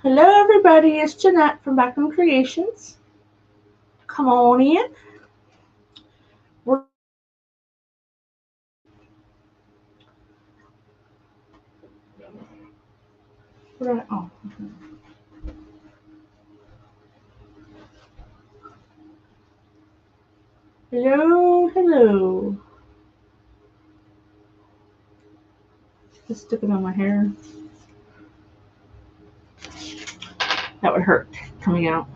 Hello everybody, it's Jeanette from Backroom Creations. Come on in. Oh. Hello. Just sticking on my hair. That would hurt coming out.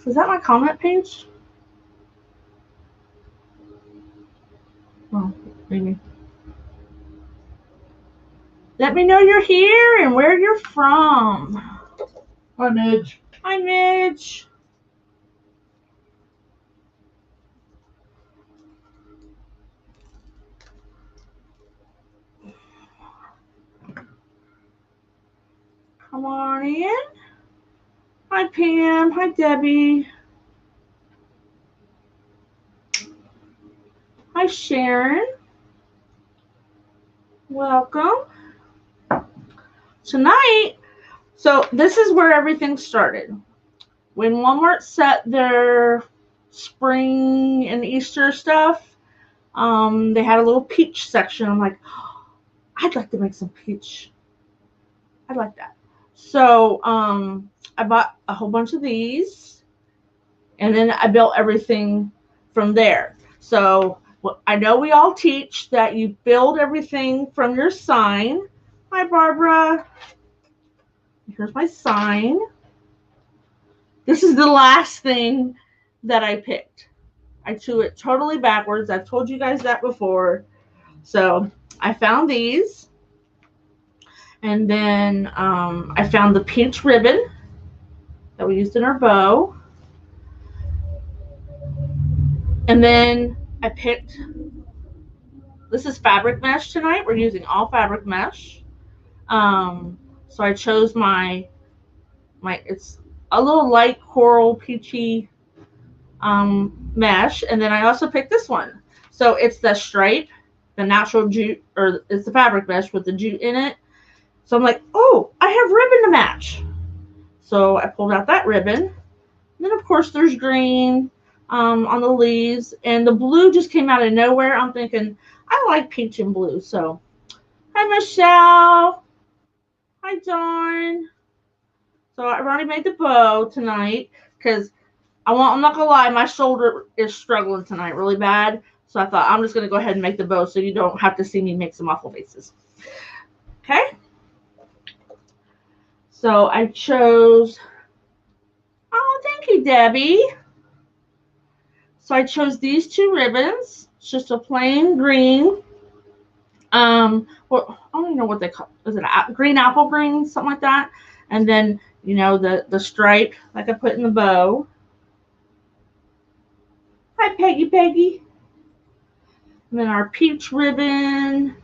Is that my comment page? Oh, maybe. Let me know you're here and where you're from. Hi, Midge. Hi, Midge. Come on in. Hi, Pam. Hi, Debbie. Hi, Sharon. Welcome. Tonight, so this is where everything started. When Walmart set their spring and Easter stuff, they had a little peach section. I'm like, oh, I'd like to make some peach. I'd like that. So I bought a whole bunch of these, and then I built everything from there. So I know we all teach that you build everything from your sign. Hi, Barbara. Here's my sign. This is the last thing that I picked. I threw it totally backwards. I've told you guys that before. So I found these. And then I found the peach ribbon that we used in our bow. And then I picked, this is fabric mesh tonight. We're using all fabric mesh. So I chose my, it's a little light coral peachy mesh. And then I also picked this one. So it's the stripe, the natural jute, or it's the fabric mesh with the jute in it. So I'm like, oh, I have ribbon to match. So I pulled out that ribbon. And then, of course, there's green on the leaves. And the blue just came out of nowhere. I'm thinking, I like peach and blue. So, hi, Michelle. Hi, Dawn. So I've already made the bow tonight because I'm not going to lie, my shoulder is struggling tonight really bad. So I thought I'm just going to go ahead and make the bow so you don't have to see me make some awful faces. Okay. So I chose, oh, thank you, Debbie. So I chose these two ribbons. It's just a plain green. Well, I don't even know what they call it. Is it green apple green, something like that? And then, you know, the stripe like I put in the bow. Hi, Peggy. And then our peach ribbon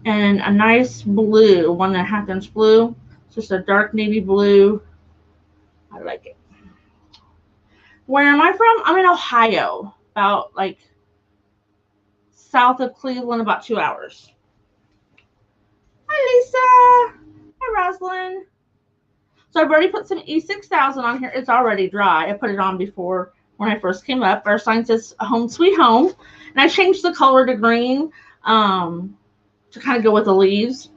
and a nice blue, 1.5-inch blue. It's just a dark navy blue. I like it. Where am I from? I'm in Ohio, about like south of Cleveland, about 2 hours. Hi, Lisa. Hi, Roslyn. So I've already put some E6000 on here. It's already dry. I put it on before when I first came up. Our sign says Home Sweet Home. And I changed the color to green to kind of go with the leaves.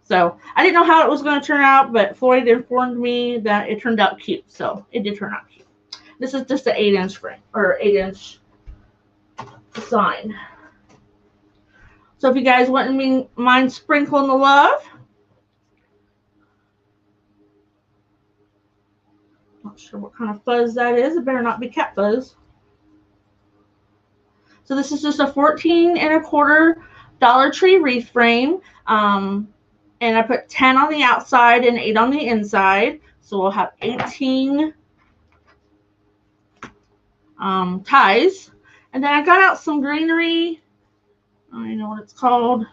So I didn't know how it was going to turn out, but Floyd informed me that it turned out cute. So it did turn out cute. This is just an 8-inch frame or 8-inch sign. So if you guys wouldn't mind sprinkling the love. Not sure what kind of fuzz that is. It better not be cat fuzz. So this is just a 14.25 Dollar Tree wreath frame. And I put 10 on the outside and 8 on the inside. So we'll have 18 ties. And then I got out some greenery. I don't even know what it's called.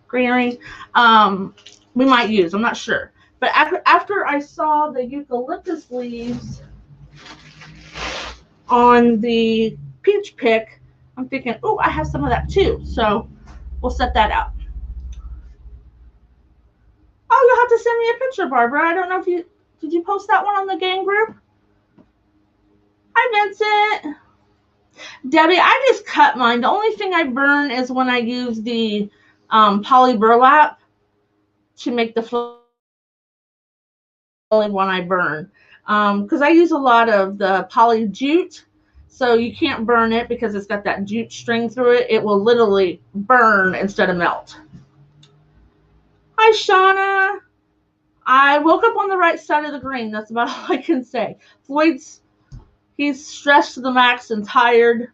Greenery. We might use. I'm not sure. But after I saw the eucalyptus leaves on the peach pick, I'm thinking, oh, I have some of that too. So we'll set that out. Oh, to send me a picture, Barbara. I don't know if did you post that one on the gang group? Hi, Vincent. Debbie, I just cut mine. The only thing I burn is when I use the poly burlap to make the flow. Only one I burn. Because I use a lot of the poly jute, so you can't burn it because it's got that jute string through it. It will literally burn instead of melt. Hi, Shauna. I woke up on the right side of the green. That's about all I can say. He's stressed to the max and tired.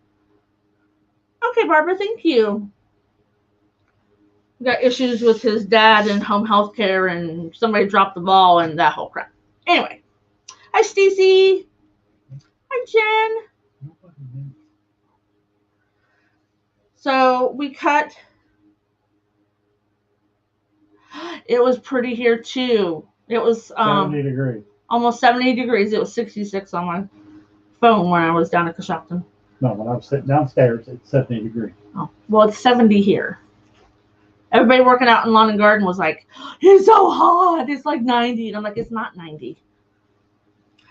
Okay, Barbara, thank you. Got issues with his dad and home health care, and somebody dropped the ball and that whole crap. Anyway. Hi, Stacy. Hi, Jen. So we cut. It was pretty here too. It was 70 degrees. Almost 70 degrees. It was 66 on my phone when I was down at Coshocton. No, when I was sitting downstairs, it's 70 degrees. Oh, well, it's 70 here. Everybody working out in lawn and garden was like, it's so hot. It's like 90. And I'm like, it's not 90.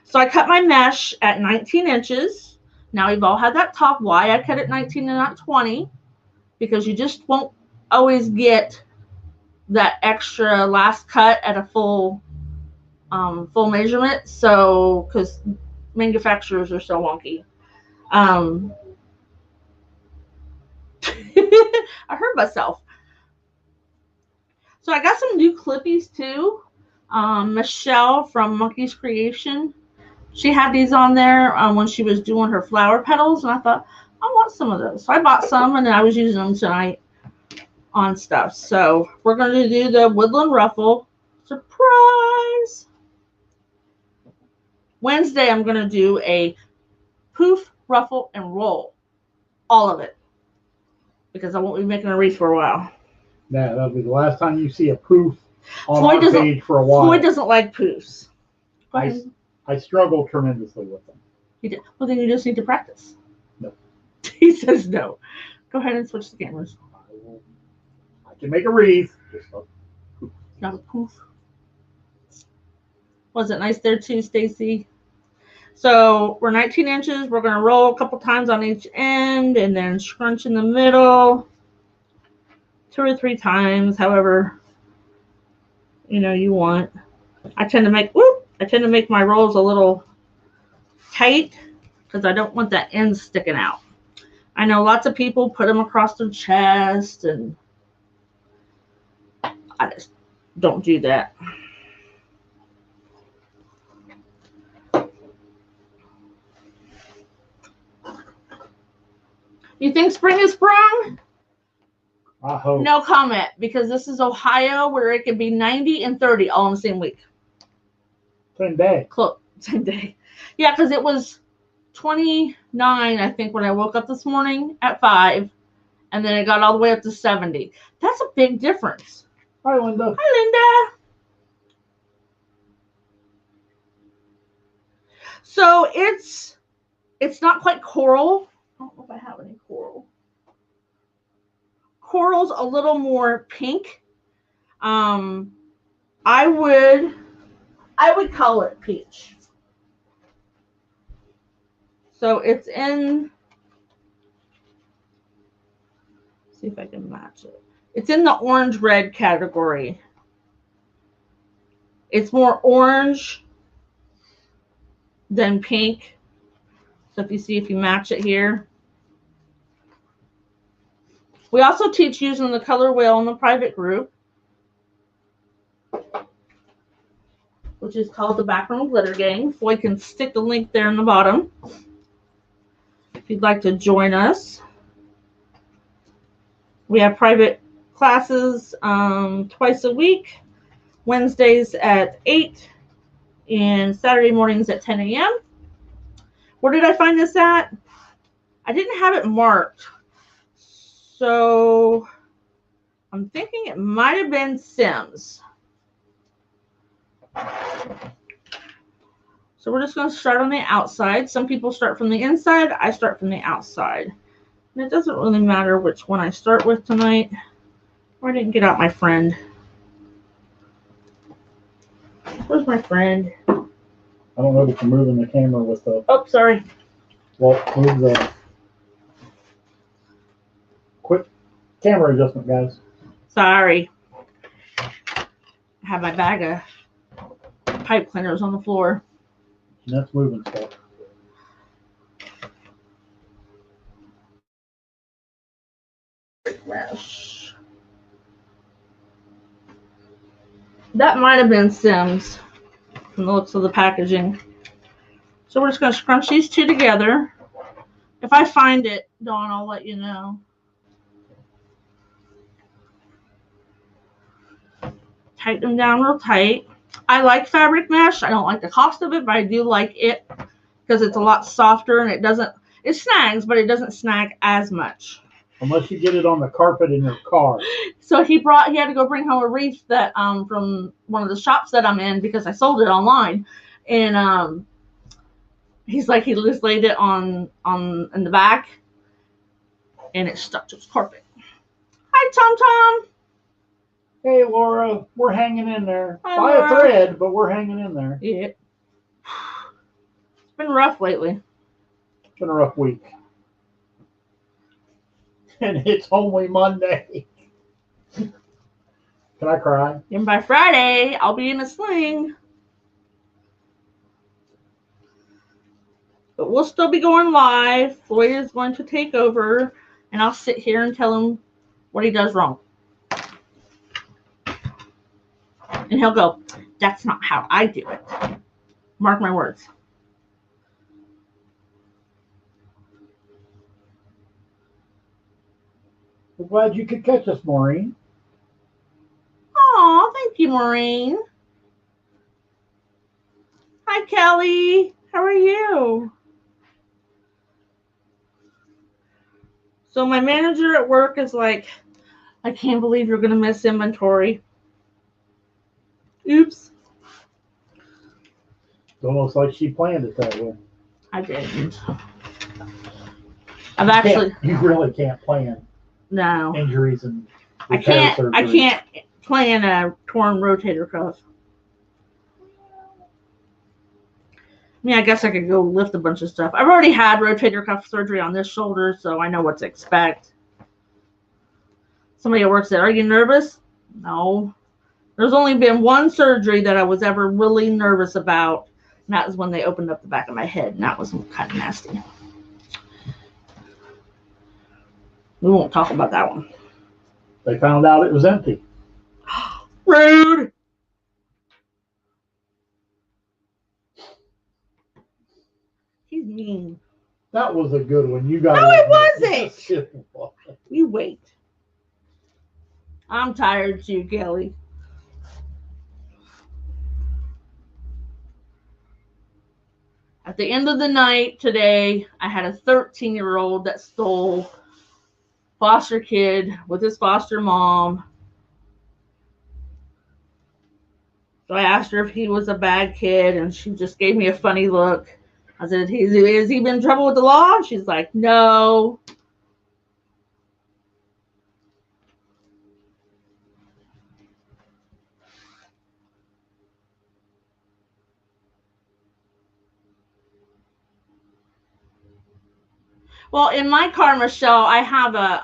So I cut my mesh at 19 inches. Now we've all had that talk. Why I cut it 19 and not 20? Because you just won't always get that extra last cut at a full measurement. So, because manufacturers are so wonky. I hurt myself. So I got some new clippies too. Michelle from Monkey's Creation, she had these on there when she was doing her flower petals, and I thought, I want some of those. So I bought some, and I was using them tonight on stuff. So we're going to do the Woodland Ruffle surprise. Wednesday, I'm going to do a poof, ruffle, and roll. All of it. Because I won't be making a wreath for a while. Yeah, that'll be the last time you see a poof on our page for a while. Floyd doesn't like poofs. I struggle tremendously with them. You do. Well, then you just need to practice. No. He says no. Go ahead and switch the cameras. I can make a wreath. Just a poof. Not a poof. Was it nice there too, Stacy? So we're 19 inches. We're going to roll a couple times on each end and then scrunch in the middle 2 or 3 times, however you want. I tend to make my rolls a little tight because I don't want that end sticking out. I know lots of people put them across their chest, and I just don't do that. You think spring is sprung? I hope. No comment, because this is Ohio where it can be 90 and 30 all in the same week. Same day. Same day. Yeah, because it was 29, I think, when I woke up this morning at 5, and then it got all the way up to 70. That's a big difference. Hi, Linda. Hi, Linda. So it's not quite coral. I don't know if I have any coral. Coral's a little more pink. I would call it peach. So it's in, see if I can match it. It's in the orange red category. It's more orange than pink. So if you match it here. We also teach using the color wheel in the private group, which is called the Backroom Glitter Gang. Floyd can stick the link there in the bottom if you'd like to join us. We have private classes twice a week, Wednesdays at 8 and Saturday mornings at 10 a.m. Where did I find this at? I didn't have it marked. So I'm thinking it might have been Sims. So we're just going to start on the outside. Some people start from the inside. I start from the outside. And it doesn't really matter which one I start with tonight. Or I didn't get out my friend. was my friend. I don't know if you're moving the camera with the. Oh, sorry. Well, move the. Quick camera adjustment, guys. Sorry. I have my bag of pipe cleaners on the floor. And that's moving stuff. Mesh. That might have been Sims from the looks of the packaging. So we're just going to scrunch these two together. If I find it, Dawn, I'll let you know. Tighten them down real tight. I like fabric mesh. I don't like the cost of it, but I do like it because it's a lot softer and it snags, but it doesn't snag as much. Unless you get it on the carpet in your car. So he had to go bring home a wreath that from one of the shops that I'm in because I sold it online, and he's like he just laid it on in the back, and it stuck to his carpet. Hi, Tom Tom. Hey, Laura, we're hanging in there. Hi, By Laura. a thread, but we're hanging in there. Yeah. It's been rough lately. It's been a rough week. And it's only Monday. Can I cry? And by Friday, I'll be in a sling. But we'll still be going live. Floyd is going to take over, and I'll sit here and tell him what he does wrong. And he'll go, that's not how I do it. Mark my words. We're glad you could catch us, Maureen. Aw, thank you, Maureen. Hi, Kelly. How are you? So my manager at work is like, I can't believe you're going to miss inventory. Oops. It's almost like she planned it that way. I didn't. I've actually... You really can't plan No. injuries and I can't plan a torn rotator cuff. I mean, I guess I could go lift a bunch of stuff. I've already had rotator cuff surgery on this shoulder, so I know what to expect. Somebody at work said, are you nervous? No. There's only been one surgery that I was ever really nervous about, and that was when they opened up the back of my head, and that was kind of nasty. We won't talk about that one. They found out it was empty. Rude! He's mean. That was a good one. You got No, it wasn't. Yes, You wait. I'm tired too, Kelly. At the end of the night today, I had a 13-year-old that stole foster kid with his foster mom. So I asked her if he was a bad kid, and she just gave me a funny look. I said, has he been in trouble with the law? She's like, no. Well, in my car, Michelle, I have a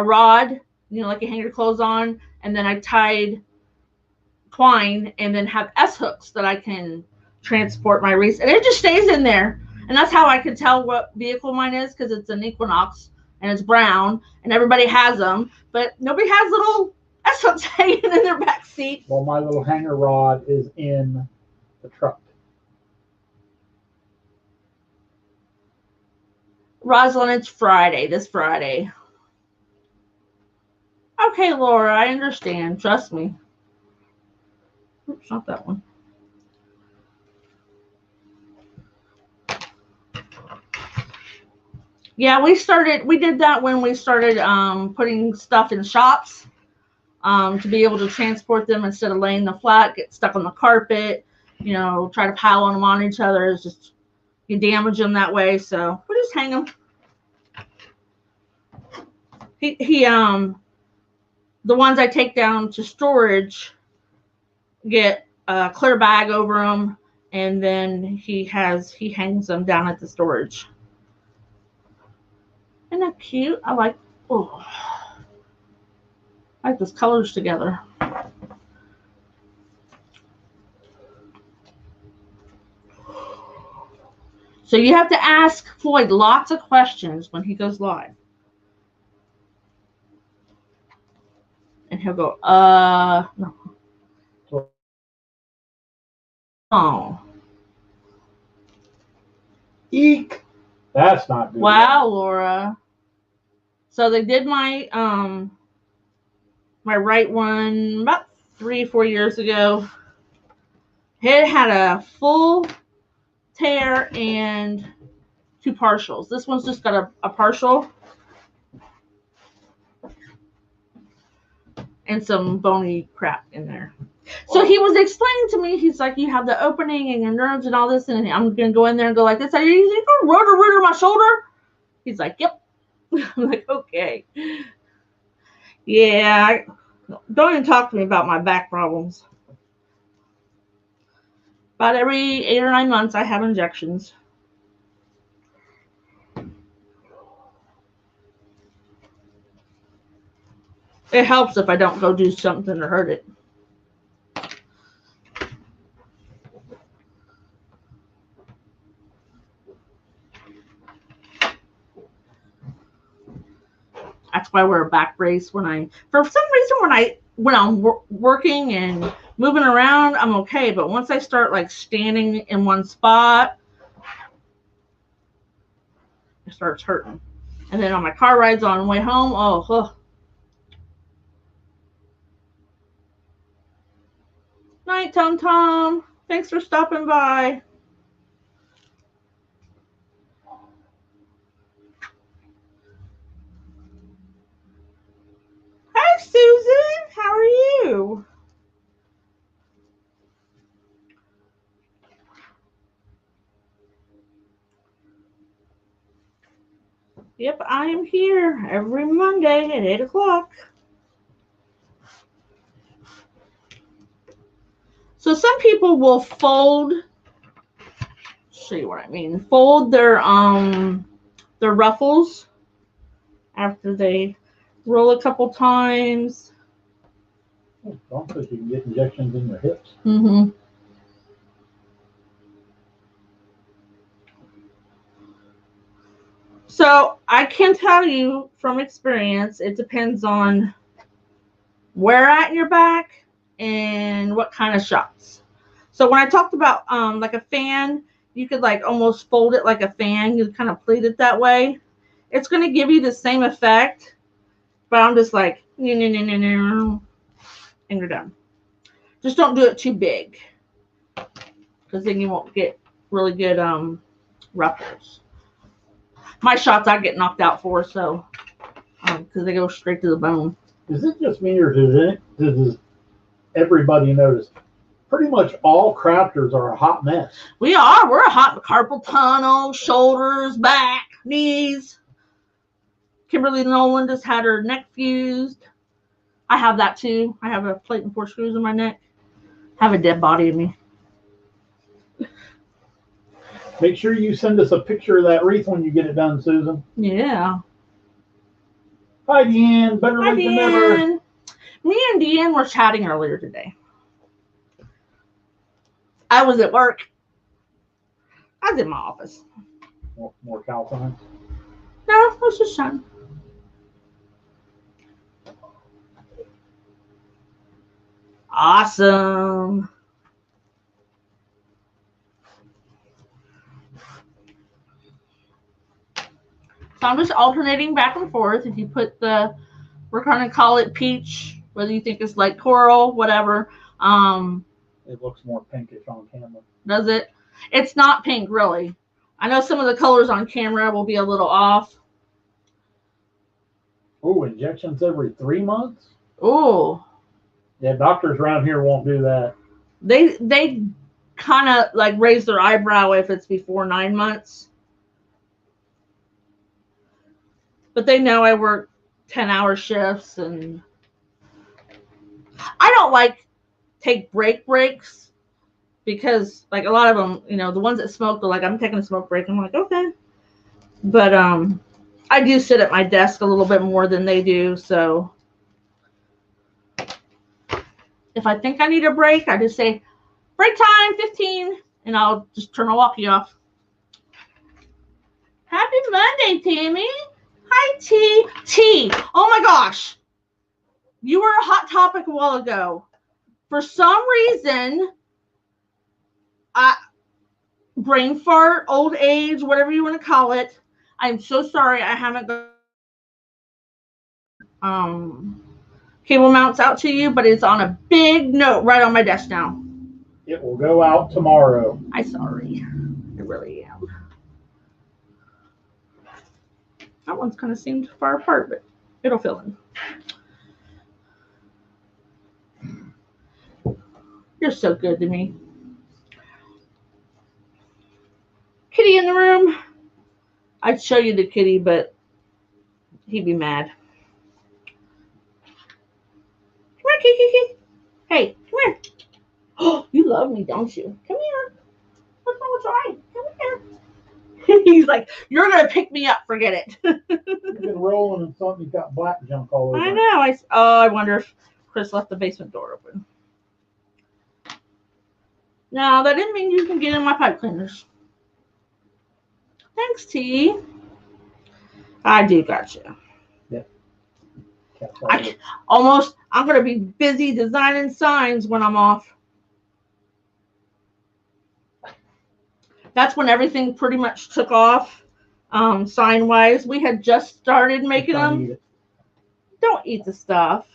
rod, like you hang your clothes on, and then I tied twine and then have S hooks that I can transport my wreaths, and it just stays in there. And that's how I could tell what vehicle mine is, because it's an Equinox and it's brown, and everybody has them, but nobody has little S hooks hanging in their back seat. Well, my little hanger rod is in the truck. Rosalind, it's Friday, this Friday. Okay, Laura, I understand. Trust me. Oops, not that one. Yeah, we did that when we started putting stuff in shops to be able to transport them instead of laying them flat, get stuck on the carpet, try to pile them on each other. It's just, you damage them that way, so we just hang them. The ones I take down to storage, get a clear bag over them, and then he hangs them down at the storage. Isn't that cute? I like those colors together. So you have to ask Floyd lots of questions when he goes live. And he'll go, no. Oh. Eek. That's not good. Wow, Laura. So they did my my right one about 3-4 years ago. It had a full tear and 2 partials. This one's just got a partial and some bony crap in there. So he was explaining to me, he's like, you have the opening and your nerves and all this, and I'm going to go in there and go like this. Are you going to rotor my shoulder? He's like, yep. I'm like, okay. Yeah, don't even talk to me about my back problems. About every 8 or 9 months, I have injections. It helps if I don't go do something to hurt it. That's why I wear a back brace for some reason, when I'm working and moving around, I'm okay. But once I start like standing in one spot, it starts hurting. And then on my car rides on the way home, Night, Tom Tom. Thanks for stopping by. Hi, Susan. How are you? Yep, I am here every Monday at 8 o'clock. So some people will fold. Show you what I mean. Fold their ruffles after they roll a couple times. Don't think you can get injections in your hips. Mm-hmm. So I can tell you from experience, it depends on where at in your back and what kind of shots. So when I talked about like a fan, you could like almost fold it like a fan. You kind of pleat it that way. It's going to give you the same effect, but I'm just like, and you're done. Just don't do it too big, because then you won't get really good ruffles. My shots I get knocked out for, so because they go straight to the bone. Is it just me, or does everybody notice? Pretty much all crafters are a hot mess. We are. We're a hot carpal tunnel, shoulders, back, knees. Kimberly Nolan just had her neck fused. I have that too. I have a plate and 4 screws in my neck. I have a dead body in me. Make sure you send us a picture of that wreath when you get it done, Susan. Yeah. Hi, Deanne. Better late than never. Me and Deanne were chatting earlier today. I was at work. I was in my office. More calcine? No, I was just chatting. Awesome. So I'm just alternating back and forth. If you put we're going to call it peach, whether you think it's like coral, whatever. It looks more pinkish on camera. Does it? It's not pink, really. I know some of the colors on camera will be a little off. Oh, injections every 3 months? Oh. Yeah, doctors around here won't do that. They kind of like raise their eyebrow if it's before 9 months. But they know I work 10-hour shifts, and I don't like take breaks because like a lot of them, the ones that smoke, they're like, I'm taking a smoke break. I'm like, okay. But I do sit at my desk a little bit more than they do, so if I think I need a break, I just say break time 15 and I'll just turn my walkie off. Happy Monday, Tammy. Hi, T. T. Oh my gosh. You were a hot topic a while ago. For some reason, brain fart, old age, whatever you want to call it. I'm so sorry I haven't got cable mounts out to you, but it's on a big note right on my desk now. It will go out tomorrow. I'm sorry. I really am. That one's kind of seemed far apart, but it'll fill in. You're so good to me. Kitty in the room. I'd show you the kitty, but he'd be mad. Come here, Kiki. Hey, come here. Oh, you love me, don't you? Come here. What's wrong with your eye? Come here. He's like, you're going to pick me up. Forget it. You've been rolling in something. You've got black junk all over. I know. I wonder if Chris left the basement door open. No, that didn't mean you can get in my pipe cleaners. Thanks, T. I do gotcha. Yep. I'm going to be busy designing signs when I'm off. That's when everything pretty much took off, sign-wise. We had just started making them. Don't eat the stuff.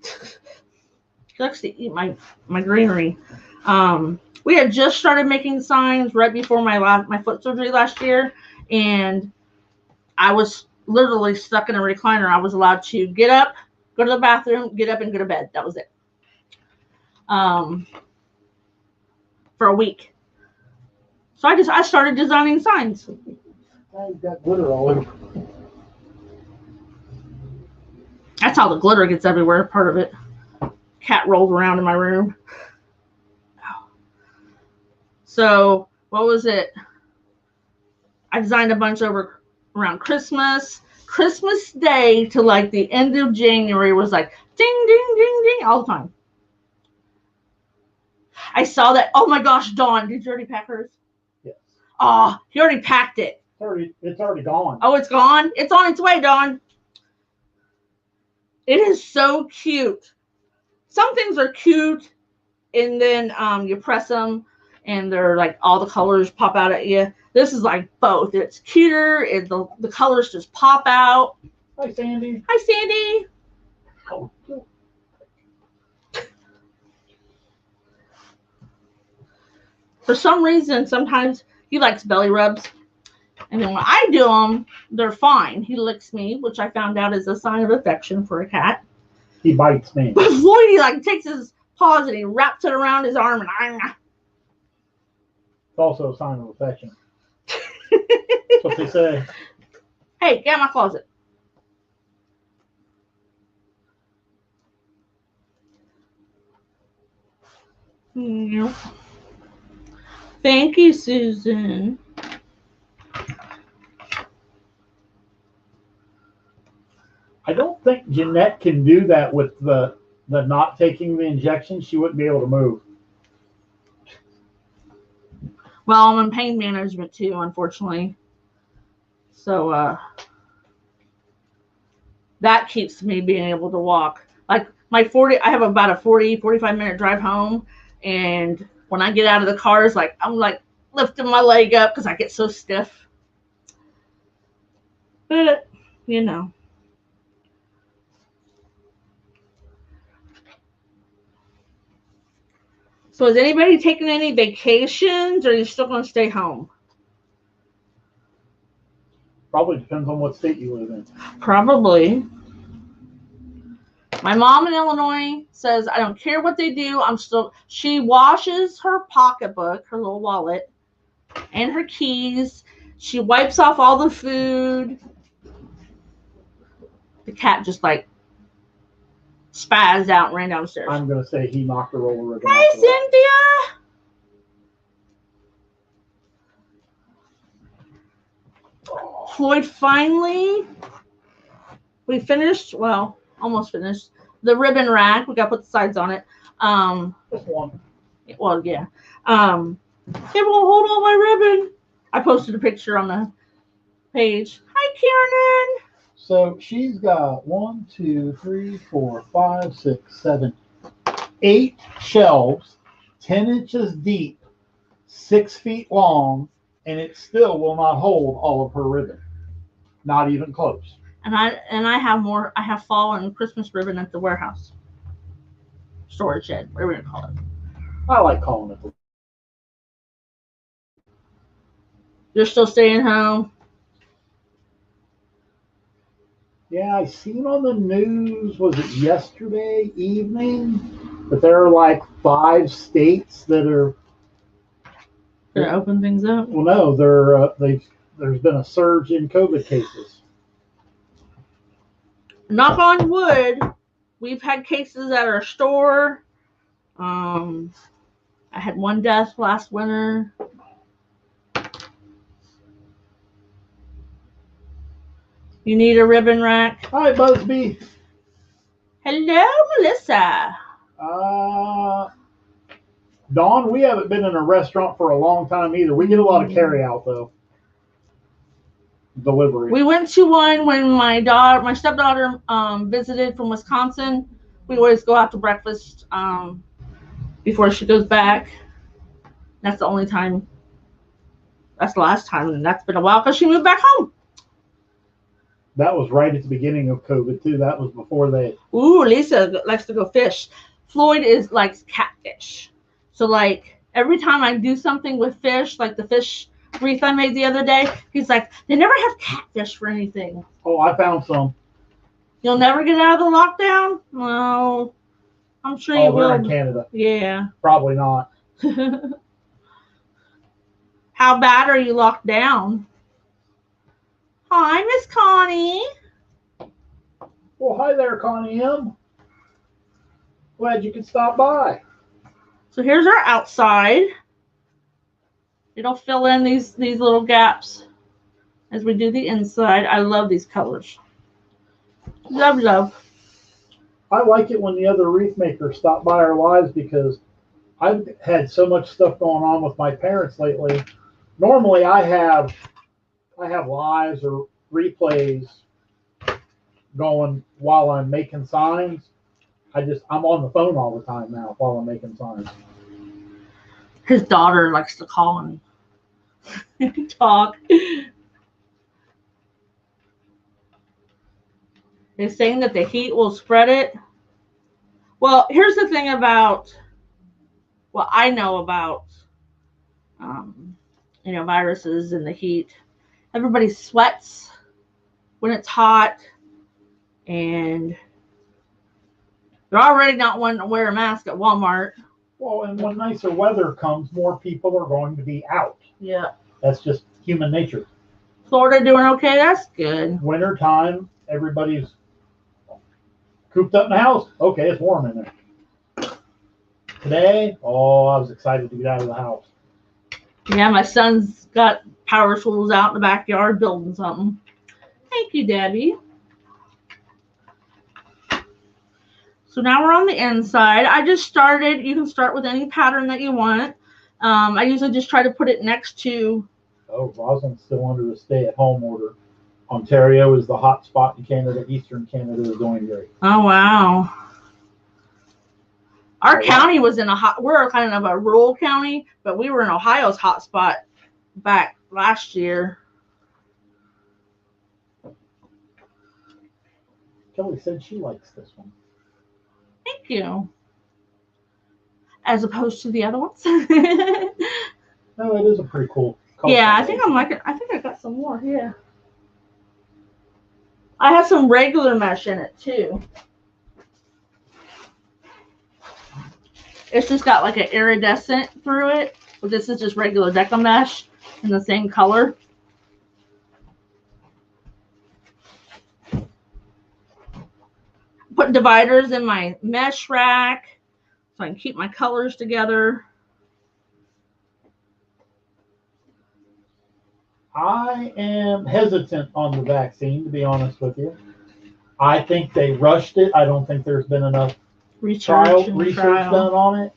She likes to eat my greenery. We had just started making signs right before my foot surgery last year, and I was literally stuck in a recliner. I was allowed to get up, go to the bathroom, get up, and go to bed. That was it. For a week. So I started designing signs. Now you've got glitter all over. That's how the glitter gets everywhere, part of it. Cat rolled around in my room. So, what was it? I designed a bunch around Christmas. Christmas Day to like the end of January was like ding, ding, ding, ding all the time. I saw that. Oh my gosh, Dawn, did you already pack hers? Yes. Oh, he already packed it. It's already gone. Oh, it's gone? It's on its way, Dawn. It is so cute. Some things are cute, and then you press them, and they're like all the colors pop out at you. This is like both. It's cuter, and the colors just pop out. Hi, Sandy. Hi, Sandy. Oh. For some reason, sometimes he likes belly rubs. And then when I do them, they're fine. He licks me, which I found out is a sign of affection for a cat. He bites me. But Floyd, he like takes his paws and he wraps it around his arm and It's also a sign of affection. That's what they say. Hey, get out of my closet. Yep. Thank you, Susan. I don't think Jeanette can do that with the not taking the injection. She wouldn't be able to move. Well, I'm in pain management too, unfortunately. So that keeps me being able to walk. Like I have about a 45 minute drive home, and when I get out of the car, it's like I'm like lifting my leg up because I get so stiff. But you know. So is anybody taking any vacations, or are you still going to stay home? Probably depends on what state you live in. Probably. My mom in Illinois says, I don't care what they do. She washes her pocketbook, her little wallet, and her keys. She wipes off all the food. The cat just like spazzed out and ran downstairs. I'm going to say he knocked a roller ribbon. Hey, Cynthia. Floyd finally, we finished, well, almost finished, the ribbon rack. We got to put the sides on it. Just one. Well, yeah. It won't hold all my ribbon. I posted a picture on the page. Hi, Kieran. So she's got 1, 2, 3, 4, 5, 6, 7, 8 shelves, 10 inches deep, 6 feet long, and it still will not hold all of her ribbon. Not even close. And I have more. I have fall and Christmas ribbon at the warehouse. Storage shed, whatever you call it. I like calling it. You're still staying home? Yeah, I seen on the news, was it yesterday evening, that there are like 5 states that are Gonna open things up? well, no, there's been a surge in COVID cases. Knock on wood, we've had cases at our store. I had 1 death last winter. You need a ribbon rack? Hi, Busby. Hello, Melissa. Dawn, we haven't been in a restaurant for a long time either. We get a lot of carry out though. Delivery. We went to one when my stepdaughter visited from Wisconsin. We always go out to breakfast before she goes back. That's the only time. That's the last time, and that's been a while because she moved back home. That was right at the beginning of COVID too. That was before they. Ooh, Lisa likes to go fish. Floyd likes catfish. So like every time I do something with fish, like the fish wreath I made the other day, he's like, they never have catfish for anything. Oh, I found some. You'll never get out of the lockdown? Well, I'm sure you will. They're in Canada. Yeah. Probably not. How bad are you locked down? Hi, Miss Connie. Well, hi there, Connie M. Glad you could stop by. So here's our outside. It'll fill in these little gaps as we do the inside. I love these colors. Love, love. I like it when the other wreath makers stop by our lives because I've had so much stuff going on with my parents lately. Normally I have lives or replays going while I'm making signs. I'm on the phone all the time now while I'm making signs. His daughter likes to call and talk. They're saying that the heat will spread it. Well, here's the thing about what I know about, viruses and the heat. Everybody sweats when it's hot, and they're already not wanting to wear a mask at Walmart. Well, and when nicer weather comes, more people are going to be out. Yeah. That's just human nature. Florida doing okay? That's good. Wintertime, everybody's cooped up in the house. Okay, it's warm in there. Today, I was excited to get out of the house. Yeah, my son's got power tools out in the backyard building something. Thank you, Debbie. So now we're on the inside. I just started. You can start with any pattern that you want. I usually just try to put it next to. Oh, Rosalind's still under the stay-at-home order. Ontario is the hot spot in Canada. Eastern Canada is doing great. Oh, wow. Our county was in we're kind of a rural county, but we were in Ohio's hot spot back last year. Kelly said she likes this one. Thank you. As opposed to the other ones. No, it is a pretty cool color. Yeah, I think I'm liking. I think I got some more. Yeah. I have some regular mesh in it too. It's just got like an iridescent through it, but this is just regular deca mesh in the same color. Put put dividers in my mesh rack so I can keep my colors together. I am hesitant on the vaccine, to be honest with you. I think they rushed it. I don't think there's been enough research done on it.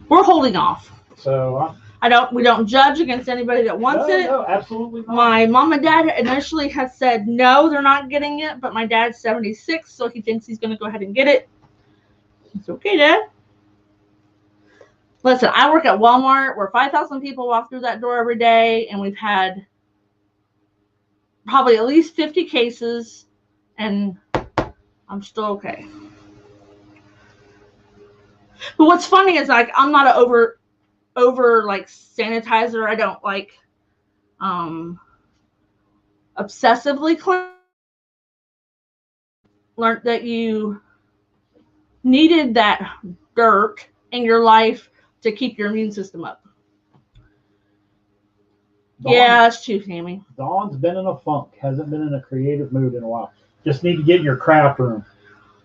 We're holding off. So we don't judge against anybody that wants it. No, absolutely not. My mom and dad initially had said no, they're not getting it, but my dad's 76, so he thinks he's going to go ahead and get it. It's okay, Dad. Listen, I work at Walmart where 5,000 people walk through that door every day, and we've had probably at least 50 cases, and I'm still okay. But what's funny is, like, I'm not an over like sanitizer. I don't like obsessively clean. Learned that you needed that dirt in your life to keep your immune system up. Yeah, it's true, Tammy. Dawn's been in a funk. Hasn't been in a creative mood in a while. Just need to get in your craft room.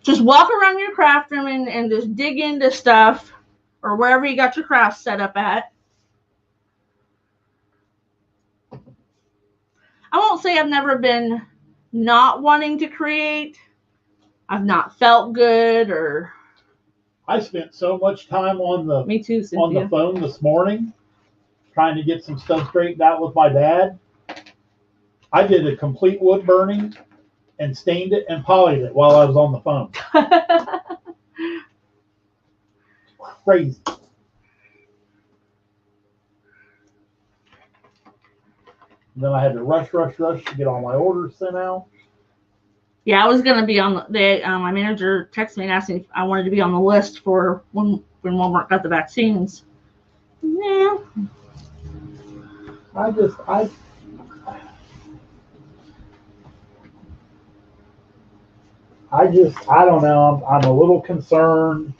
Just walk around your craft room and just dig into stuff, or wherever you got your craft set up at. I won't say I've never been not wanting to create. I've not felt good, or I spent so much time on the me too, Cynthia. on the phone this morning trying to get some stuff straightened out with my dad. I did a complete wood burning and stained it and polished it while I was on the phone. Crazy. And then I had to rush to get all my orders sent out. Yeah, I was gonna be on my manager texted me and asked me if I wanted to be on the list for when Walmart got the vaccines. Yeah. I don't know. I'm a little concerned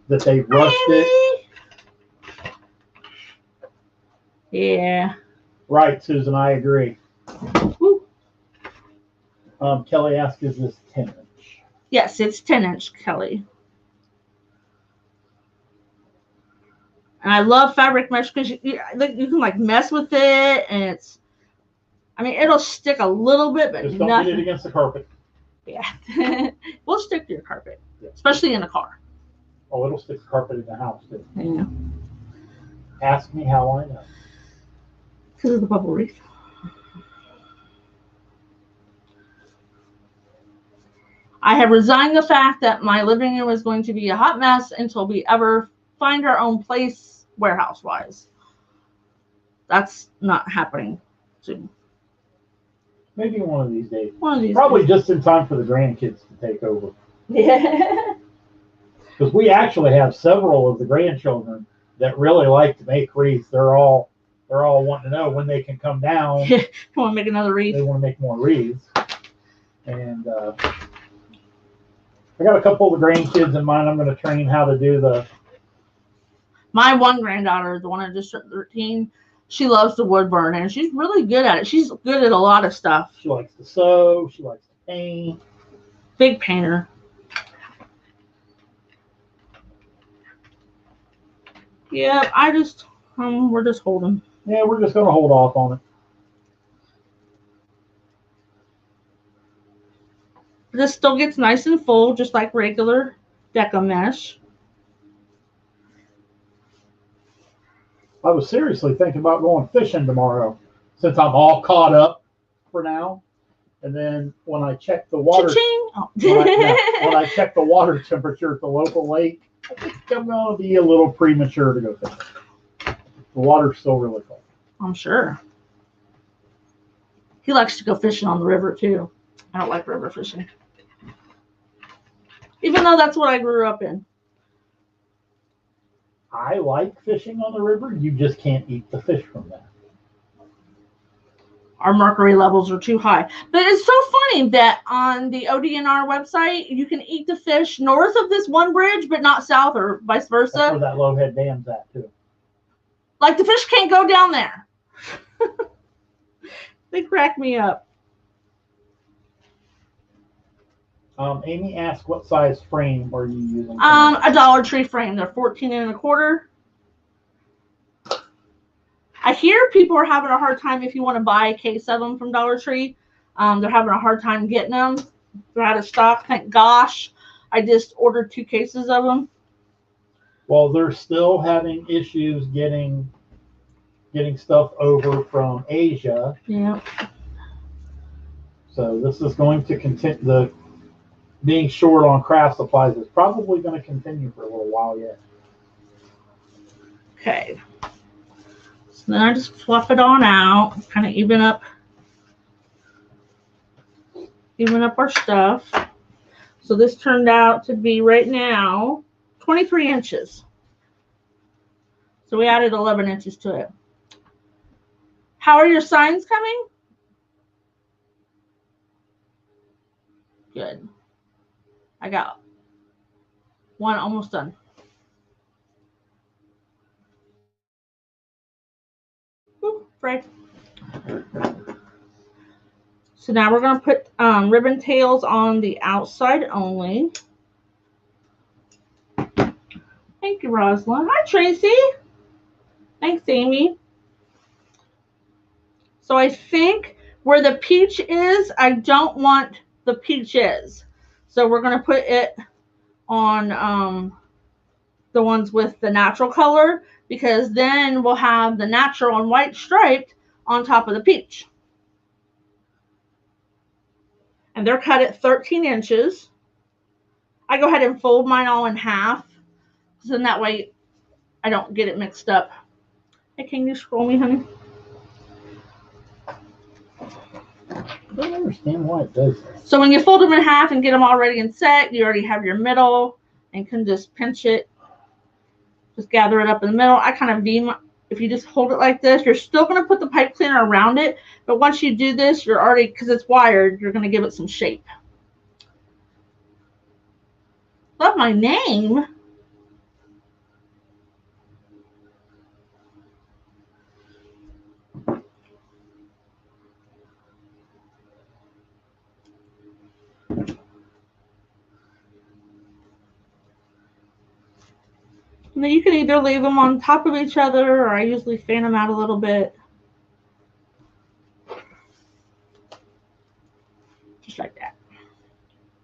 that they rushed it. Yeah. Right, Susan, I agree. Kelly asked, is this 10-inch? Yes, it's 10-inch, Kelly. And I love fabric mesh because you can like mess with it, and it'll stick a little bit, but just don't nothing. get it against the carpet. Yeah. We'll stick to your carpet, especially in the car. Oh, it'll stick to carpet in the house too. Yeah. Ask me how I know. Because of the bubble wreath. I have resigned the fact that my living room is going to be a hot mess until we ever find our own place warehouse-wise. That's not happening soon. Maybe one of these days. Probably days. Just in time for the grandkids to take over. Yeah. Because we actually have several of the grandchildren that really like to make wreaths. They're all wanting to know when they can come down. They want to make another wreath. They want to make more wreaths. And I got a couple of the grandkids in mind. I'm going to train how to do the. My one granddaughter, the one that just turned 13, she loves to wood burn, and she's really good at it. She's good at a lot of stuff. She likes to sew. She likes to paint. Big painter. Yeah, we're just holding. Yeah, we're just going to hold off on it. This still gets nice and full, just like regular Deca mesh. I was seriously thinking about going fishing tomorrow, since I'm all caught up for now. And then when I check the water, when I check the water temperature at the local lake, I think I'm going to be a little premature to go fishing. The water's still really cold. I'm sure. He likes to go fishing on the river too. I don't like river fishing, even though that's what I grew up in. I like fishing on the river. You just can't eat the fish from that. Our mercury levels are too high. But it's so funny that on the ODNR website, you can eat the fish north of this one bridge, but not south, or vice versa. That's where that Lowhead Dam's at, too. Like, the fish can't go down there. They crack me up. Amy asked, what size frame were you using? A Dollar Tree frame. They're 14 1/4. I hear people are having a hard time if you want to buy a case of them from Dollar Tree. They're having a hard time getting them. They're out of stock. Thank gosh. I just ordered 2 cases of them. Well, they're still having issues getting stuff over from Asia. Yeah. So this is going to continue. The being short on craft supplies is probably going to continue for a little while yet. Okay. So then I just fluff it on out, kind of even up our stuff. So this turned out to be right now 23 inches. So we added 11 inches to it. How are your signs coming? Good. I got one almost done. Ooh, right. So now we're going to put ribbon tails on the outside only. Thank you, Rosalind. Hi, Tracy. Thanks, Amy. So I think where the peach is, I don't want the peaches. So we're going to put it on the ones with the natural color, because then we'll have the natural and white striped on top of the peach. And they're cut at 13 inches. I go ahead and fold mine all in half, so then that way I don't get it mixed up. Hey, can you scroll me, honey? I don't understand why it does that. So when you fold them in half and get them all ready and set, you already have your middle and can just pinch it. Just gather it up in the middle. I kind of if you just hold it like this, you're still going to put the pipe cleaner around it. But once you do this, you're already, because it's wired, you're going to give it some shape. Love my name. And then you can either leave them on top of each other, or I usually fan them out a little bit. Just like that.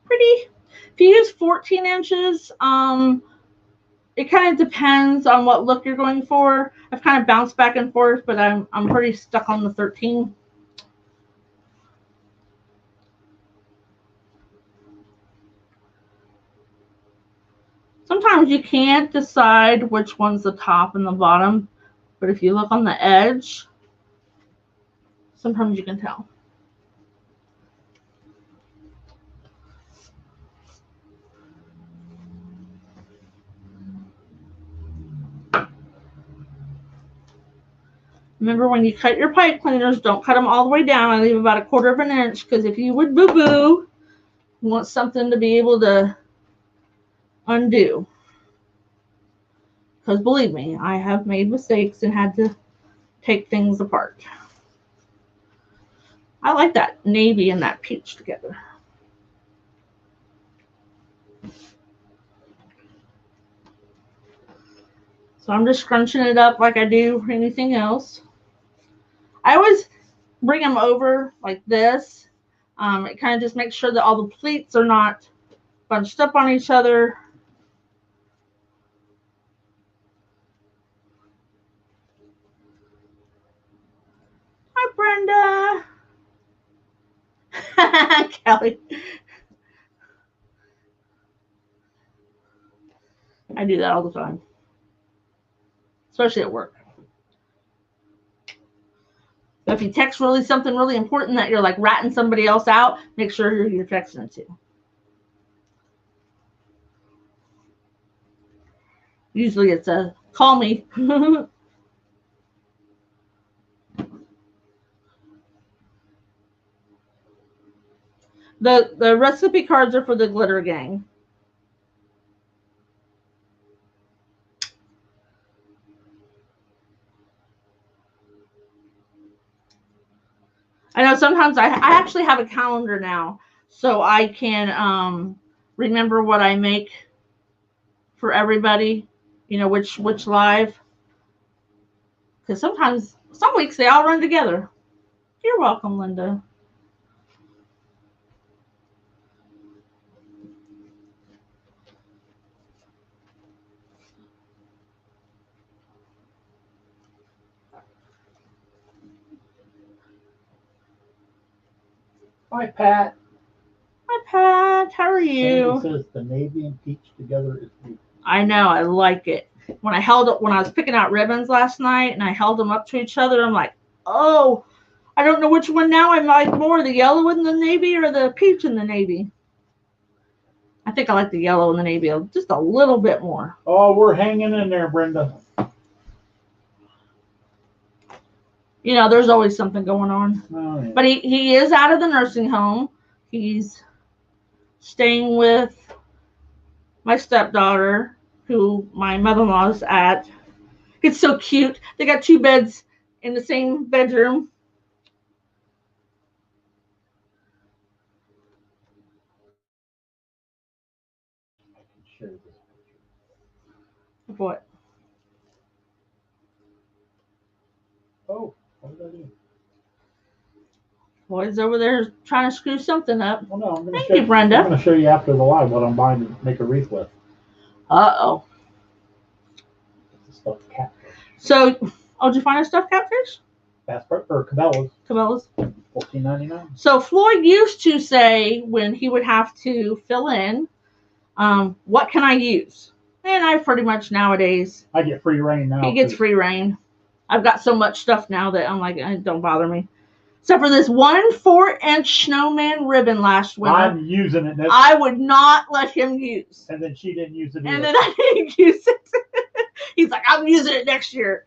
Pretty. If you use 14 inches, it kind of depends on what look you're going for. I've kind of bounced back and forth, but I'm pretty stuck on the 13. Sometimes you can't decide which one's the top and the bottom, but if you look on the edge, sometimes you can tell. Remember, when you cut your pipe cleaners, don't cut them all the way down. I leave about 1/4 of an inch, because if you would boo-boo, you want something to be able to undo. Because believe me, I have made mistakes and had to take things apart. I like that navy and that peach together. So I'm just scrunching it up like I do anything else. I always bring them over like this. It kind of just makes sure that all the pleats are not bunched up on each other. Hi, Brenda. Kelly. I do that all the time, especially at work. So if you text something really important that you're like ratting somebody else out, make sure you're texting it to. Usually it's a call me. The recipe cards are for the glitter gang. I know sometimes I actually have a calendar now. so I can remember what I make for everybody, which live. Because some weeks they all run together. You're welcome, Linda. Hi, Pat. Hi, Pat. How are you? Sandy says the navy and peach together is beautiful. I know. I like it. When I was picking out ribbons last night and I held them up to each other, I'm like, oh, I don't know which one now I like more, the yellow in the navy or the peach in the navy. I think I like the yellow in the navy just a little bit more. Oh, we're hanging in there, Brenda. There's always something going on. Oh, yeah. But he is out of the nursing home. He's staying with my stepdaughter, who my mother-in-law's at. It's so cute. They got 2 beds in the same bedroom. I can share this picture. What? Oh, what did I do? Boy's over there trying to screw something up. Well, no, I'm going to Thank you, Brenda. I'm going to show you after the live what I'm buying to make a wreath with. Uh-oh. It's a stuffed catfish. So, did you find a stuffed catfish? Bass Pro or Cabela's. Cabela's. $14.99. So Floyd used to say when he would have to fill in, what can I use? And I pretty much nowadays. I get free reign now. He gets free reign. I've got so much stuff now that I'm like, don't bother me. Except for this 1 4-inch snowman ribbon last winter. I'm using it. I would not let him use. And then she didn't use it either. And then I didn't use it. He's like, I'm using it next year.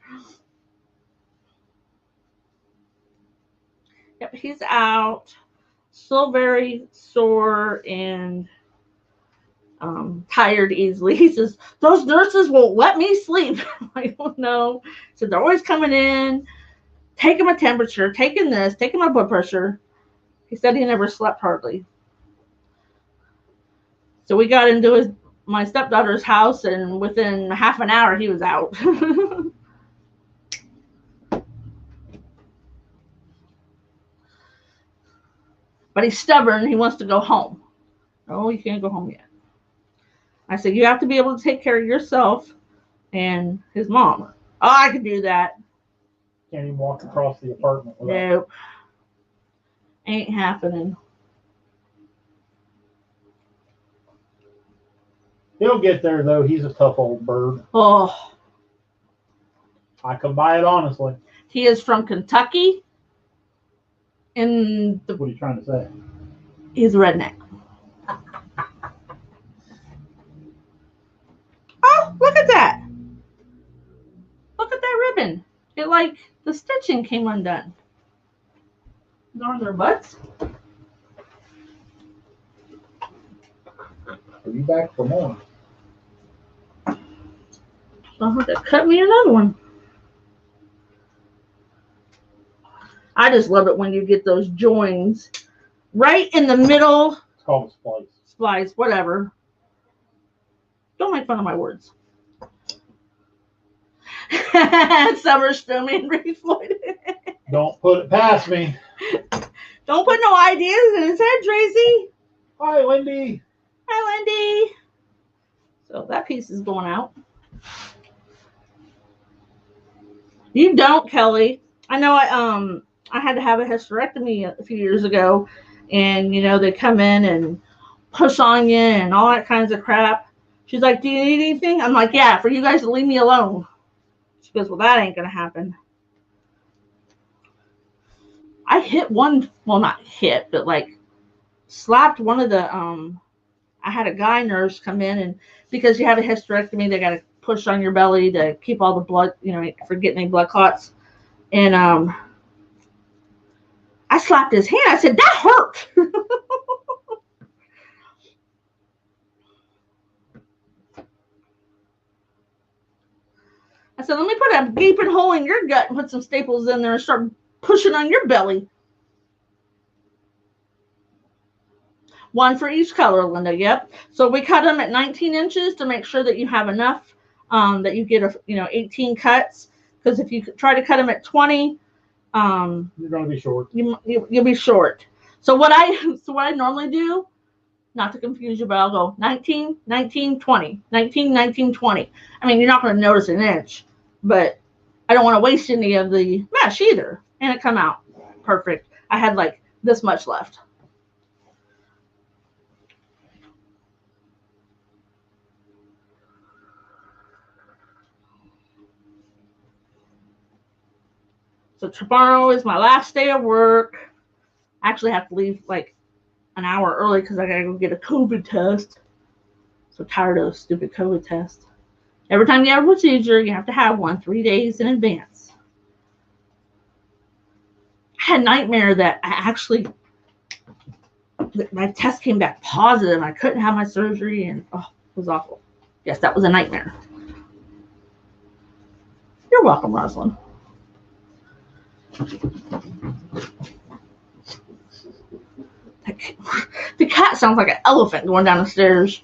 Yep, he's out. Still very sore and tired easily. He says, those nurses won't let me sleep. I don't know. So they're always coming in, taking my temperature, taking this, taking my blood pressure. He said he never slept hardly. So we got into my stepdaughter's house, and within half an hour, he was out. But he's stubborn. He wants to go home. Oh, you can't go home yet. I said, you have to be able to take care of yourself and his mom. Oh, I can do that. Can't even walk across the apartment without. Nope. Ain't happening. He'll get there, though. He's a tough old bird. Oh. I can buy it honestly. He is from Kentucky. And what are you trying to say? He's a redneck. Oh, look at that. Look at that ribbon. It like the stitching came undone. Are their butts? Are you back for more? I'll have to cut me another one. I just love it when you get those joins right in the middle. It's called a splice. Splice, whatever. Don't make fun of my words. Summer Snowman Floyd. Don't put it past me. Don't put no ideas in his head, Tracy. Hi, Lindy. Hi, Lindy. So that piece is going out. You don't, Kelly. I know I had to have a hysterectomy a few years ago, and they come in and push on you and all that kinds of crap. She's like, do you need anything? I'm like, yeah, for you guys to leave me alone. She goes, well, that ain't gonna happen. I hit one, well, not hit, but like slapped one of the I had a guy nurse come in, and because you have a hysterectomy, they got to push on your belly to keep all the blood, for getting any blood clots. And I slapped his hand. I said, that hurt. I said, let me put a gaping hole in your gut and put some staples in there and start pushing on your belly. One for each color, Linda. Yep. So we cut them at 19 inches to make sure that you have enough, that you get 18 cuts. Because if you try to cut them at 20, you're going to be short. You'll be short. So what I normally do, not to confuse you, but I'll go 19, 19, 20, 19, 19, 20. I mean, you're not going to notice an inch, but I don't want to waste any of the mesh either. And it come out perfect. I had like this much left. So tomorrow is my last day of work. I actually have to leave like an hour early because I gotta go get a COVID test. So tired of the stupid COVID test. Every time you have a procedure, you have to have one 3 days in advance. I had a nightmare that my test came back positive. I couldn't have my surgery, and it was awful. Yes, that was a nightmare. You're welcome, Rosalind. The cat sounds like an elephant going down the stairs.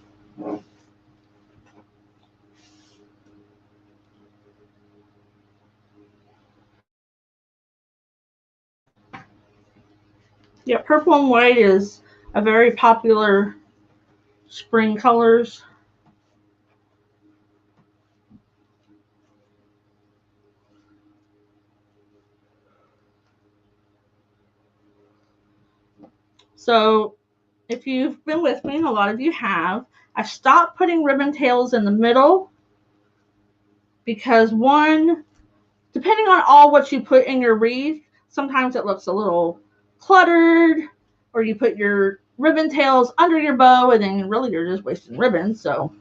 Yeah, purple and white is a very popular spring colors. So if you've been with me, and a lot of you have, I stopped putting ribbon tails in the middle because one, depending on all what you put in your wreath, sometimes it looks a little cluttered, or you put your ribbon tails under your bow and then really you're just wasting ribbons. So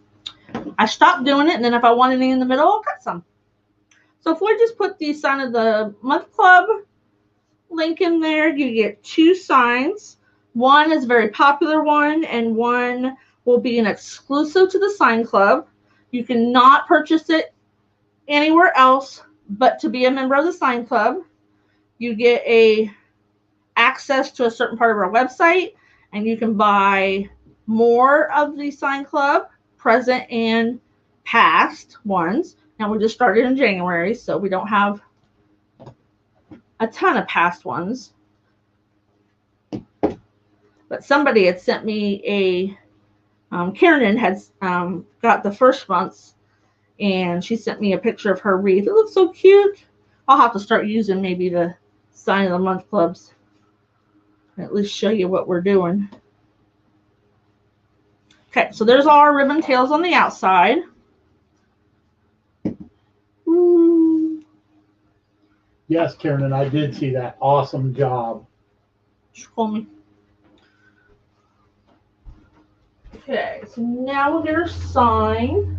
I stopped doing it, and then if I want any in the middle, I'll cut some. So if we just put the sign of the month club link in there, you get 2 signs. One is a very popular one, and one will be an exclusive to the sign club. You cannot purchase it anywhere else but to be a member of the sign club. You get access to a certain part of our website, and you can buy more of the sign club, present and past ones. Now we just started in January, so we don't have a ton of past ones. But somebody had sent me Karen had got the first month's, and she sent me a picture of her wreath. It looks so cute. I'll have to start using maybe the sign of the month clubs, and at least show you what we're doing. Okay, so there's all our ribbon tails on the outside. Yes, Karen, and I did see that. Awesome job. Call me. Okay, so now we'll get our sign.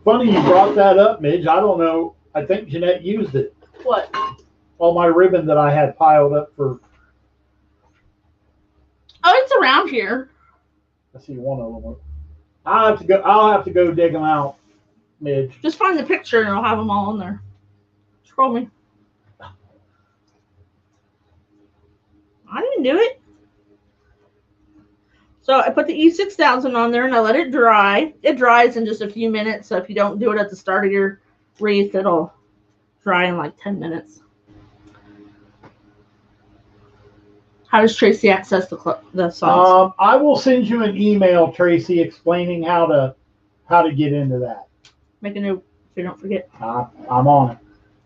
Funny you brought that up, Midge. I don't know. I think Jeanette used it. What? All my ribbon that I had piled up for. Oh, it's around here. I see one of them. I'll have to go dig them out, Midge. Just find the picture and I'll have them all in there. Scroll me. I didn't do it. So I put the E6000 on there and I let it dry. It dries in just a few minutes. So if you don't do it at the start of your wreath, it'll dry in like 10 minutes. How does Tracy access the sauce? I will send you an email, Tracy, explaining how to get into that. Make a note so you don't forget. I'm on it.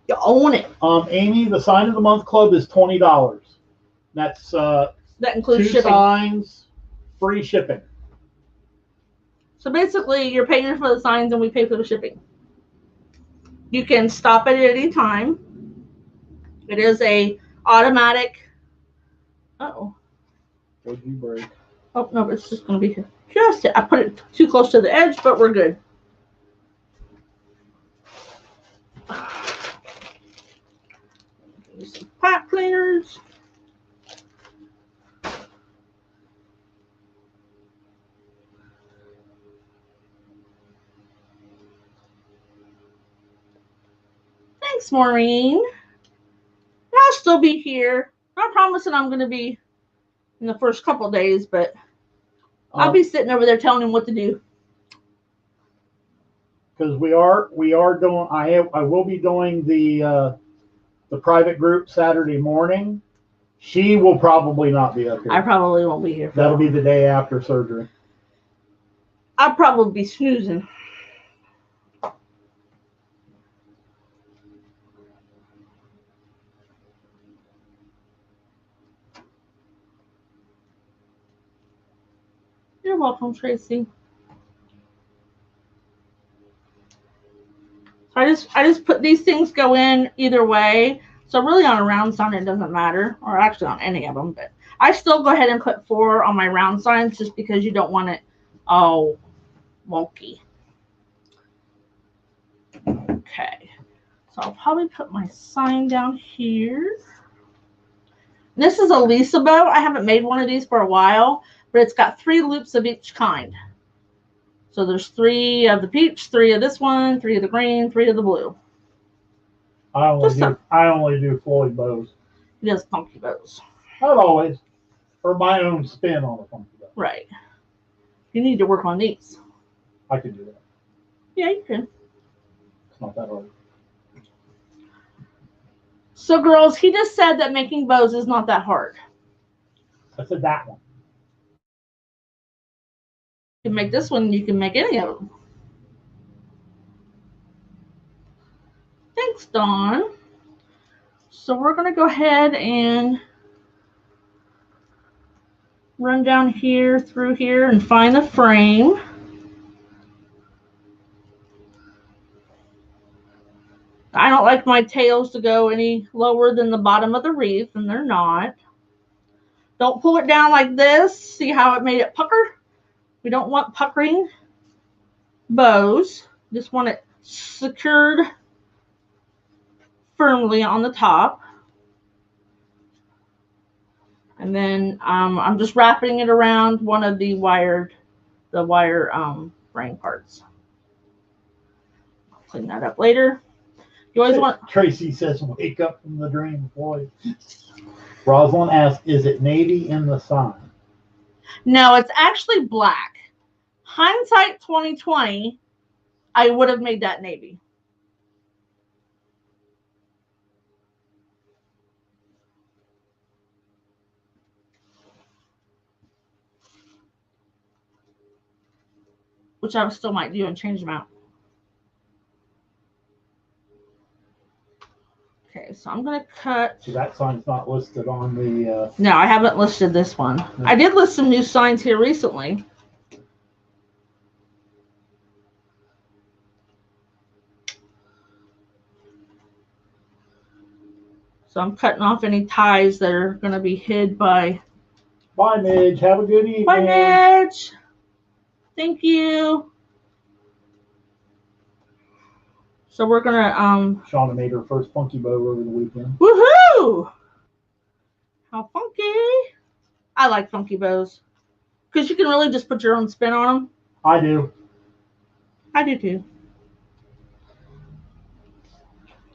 You own it. Amy, the sign of the month club is $20. That's that includes 2 shipping. signs, free shipping. So basically, you're paying for the signs and we pay for the shipping. You can stop it at any time. It is a automatic. Uh-oh. What'd you break? Oh, no, it's just going to be here. I put it too close to the edge, but we're good. Use some pipe cleaners. Thanks, Maureen. I'll still be here. Not promising I'm going to be in the first couple days, but I'll be sitting over there telling him what to do. Because we are doing. I will be doing the private group Saturday morning. She will probably not be up here. I probably won't be here. That'll be the day after surgery. I'll probably be snoozing. You're welcome, Tracy. I just put these things go in either way. So really on a round sign it doesn't matter, or actually on any of them, but I still go ahead and put 4 on my round signs just because you don't want it all wonky. Okay, so I'll probably put my sign down here. This is a Lisa bow. I haven't made one of these for a while, but it's got 3 loops of each kind. So there's 3 of the peach, 3 of this one, 3 of the green, 3 of the blue. I only do Floyd bows. He does funky bows. Not always, or my own spin on a funky bow. Right. You need to work on these. I can do that. Yeah, you can. It's not that hard. So, girls, he just said that making bows is not that hard. I said that one. You can make this one, you can make any of them. Thanks, Dawn. So we're going to go ahead and run down here through here and find the frame. I don't like my tails to go any lower than the bottom of the wreath, and they're not. Don't pull it down like this. See how it made it pucker? We don't want puckering bows. Just want it secured firmly on the top. And then I'm just wrapping it around one of the wire frame parts. I'll clean that up later. You always want. Tracy says, "Wake up from the dream, Floyd." Rosalind asks, "Is it navy in the sign?" No, it's actually black. Hindsight 2020, I would have made that navy. Which I still might do and change them out. Okay, so I'm going to cut. So that sign's not listed on the... No, I haven't listed this one. No. I did list some new signs here recently. So I'm cutting off any ties that are going to be hid by... Bye, Midge. Have a good evening. Bye, Midge. Thank you. So we're going to... Shauna made her first funky bow over the weekend. Woohoo! How funky. I like funky bows. Because you can really just put your own spin on them. I do. I do too.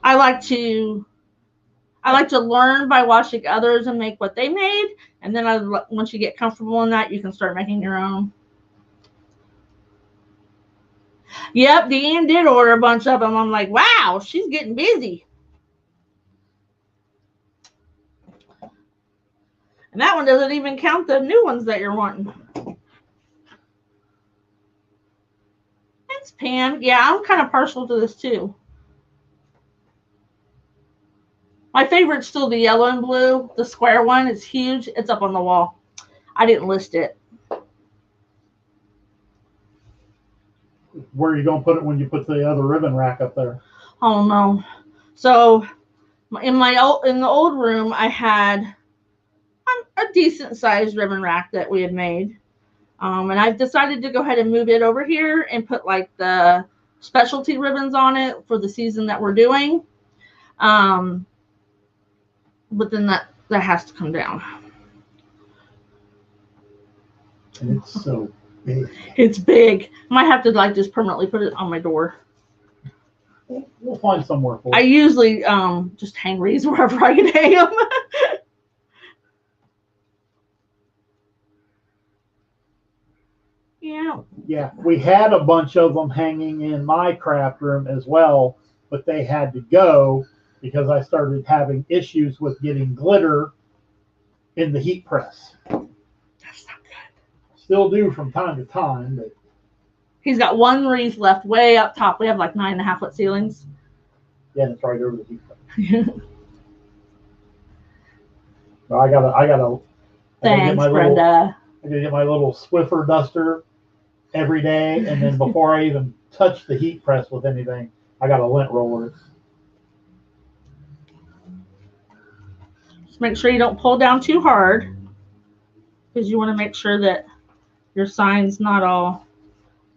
I like to learn by watching others and make what they made. And then once you get comfortable in that, you can start making your own. Yep, Deanne did order a bunch of them. I'm like, wow, she's getting busy. And that one doesn't even count the new ones that you're wanting. Thanks, Pam. Yeah, I'm kind of partial to this too. My favorite's still the yellow and blue. The square one is huge. It's up on the wall. I didn't list it. Where are you going to put it when you put the other ribbon rack up there? Oh, no. So in the old room, I had a decent sized ribbon rack that we had made. And I've decided to go ahead and move it over here and put like the specialty ribbons on it for the season that we're doing. But then that has to come down. It's so big. It's big. I might have to like just permanently put it on my door. We'll find somewhere for it. I usually just hang wreaths wherever I can hang them. Yeah. Yeah, we had a bunch of them hanging in my craft room as well, but they had to go because I started having issues with getting glitter in the heat press. That's not good. Still do from time to time, but He's got one wreath left way up top. We have like 9.5-foot ceilings. yeah, it's right over the heat press. So I gotta get Thanks, my little, Brenda. I gotta get my little Swiffer duster every day, and then before I even touch the heat press with anything, I got a lint roller. Just make sure you don't pull down too hard, because you want to make sure that your sign's not all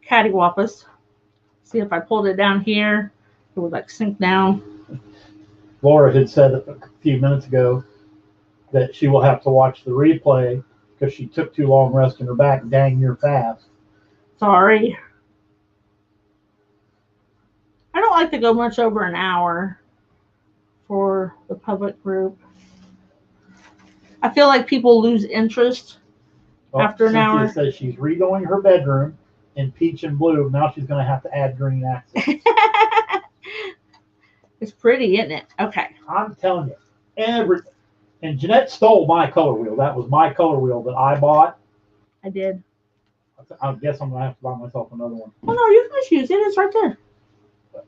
cattywampus. See, if I pulled it down here, it would like sink down. Laura had said a few minutes ago that she will have to watch the replay because she took too long resting her back dang near fast. Sorry. I don't like to go much over an hour for the public group. I feel like people lose interest after an hour. Cynthia says she's redoing her bedroom in peach and blue. Now she's going to have to add green accents. It's pretty, isn't it? Okay. I'm telling you, and Jeanette stole my color wheel. That was my color wheel that I bought. I did. I guess I'm going to have to buy myself another one. Oh no, you can just use it. It's right there.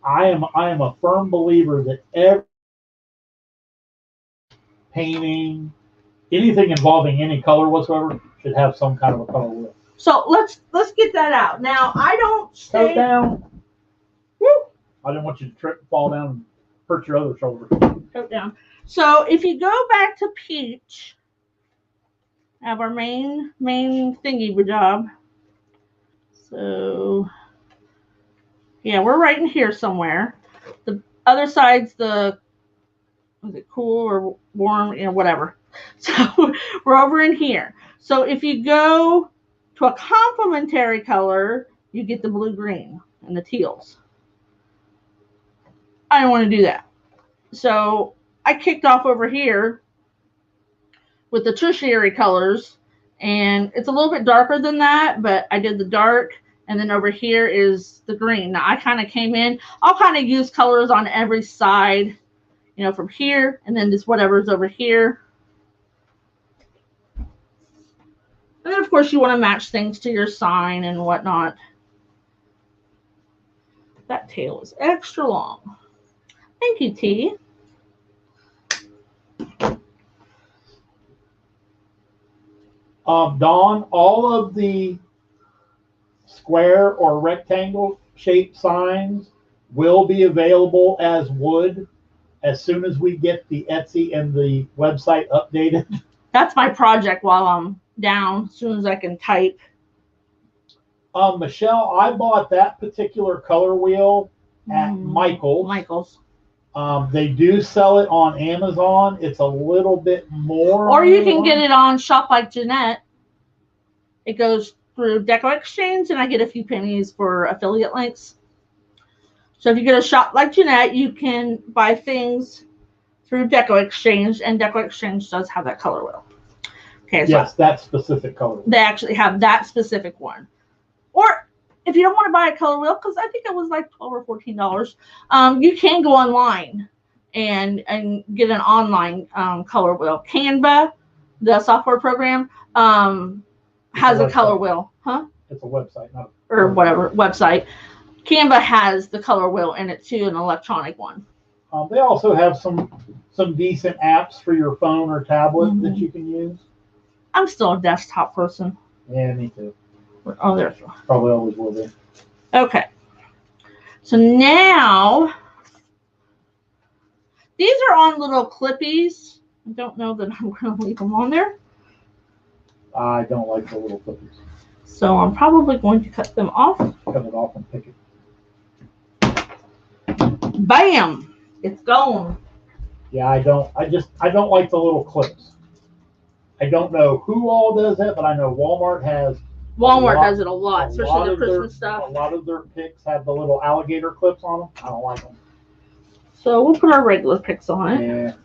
I am a firm believer that every painting, anything involving any color whatsoever, should have some kind of a color wheel. So let's get that out. Now I don't stay down. Woo. I didn't want you to trip and fall down and hurt your other shoulder. Coat down. So if you go back to peach, have our main thingy job. So yeah, we're right in here somewhere. The other side's the, is it cool or warm, whatever. So we're over in here. So if you go to a complementary color, you get the blue green and the teals. I don't want to do that. So I kicked off over here with the tertiary colors, and it's a little bit darker than that, but I did the dark, and then over here is the green. Now I kind of came in, I'll kind of use colors on every side, from here, and then just whatever's over here. And then of course you want to match things to your sign and whatnot. That tail is extra long. Thank you, T. Dawn, all of the square or rectangle shaped signs will be available as wood as soon as we get the Etsy and the website updated. That's my project while I'm down, as soon as I can type. Michelle, I bought that particular color wheel at Michael's. They do sell it on Amazon. It's a little bit more. Or you can get it on Shop Like Jeanette. It goes through Deco Exchange, and I get a few pennies for affiliate links. So if you go to Shop Like Jeanette, you can buy things through Deco Exchange, and Deco Exchange does have that color wheel. Okay. Yes, that specific color wheel. They actually have that specific one. Or if you don't want to buy a color wheel, because I think it was like $12 or $14, you can go online and get an online color wheel. Canva, the software program, has a color wheel. Huh? It's a website, not or whatever website. Canva has the color wheel in it too, an electronic one. They also have some decent apps for your phone or tablet that you can use. I'm still a desktop person. Yeah, me too. Oh, there's one. Probably always will be. Okay. So now, these are on little clippies. I don't know that I'm going to leave them on there. I don't like the little clippers. So I'm probably going to cut them off. Cut it off and pick it. Bam! It's gone. Yeah, I don't like the little clips. I don't know who all does that, but I know Walmart does it a lot, especially the Christmas stuff. A lot of their picks have the little alligator clips on them. I don't like them. So we'll put our regular picks on it. Yeah.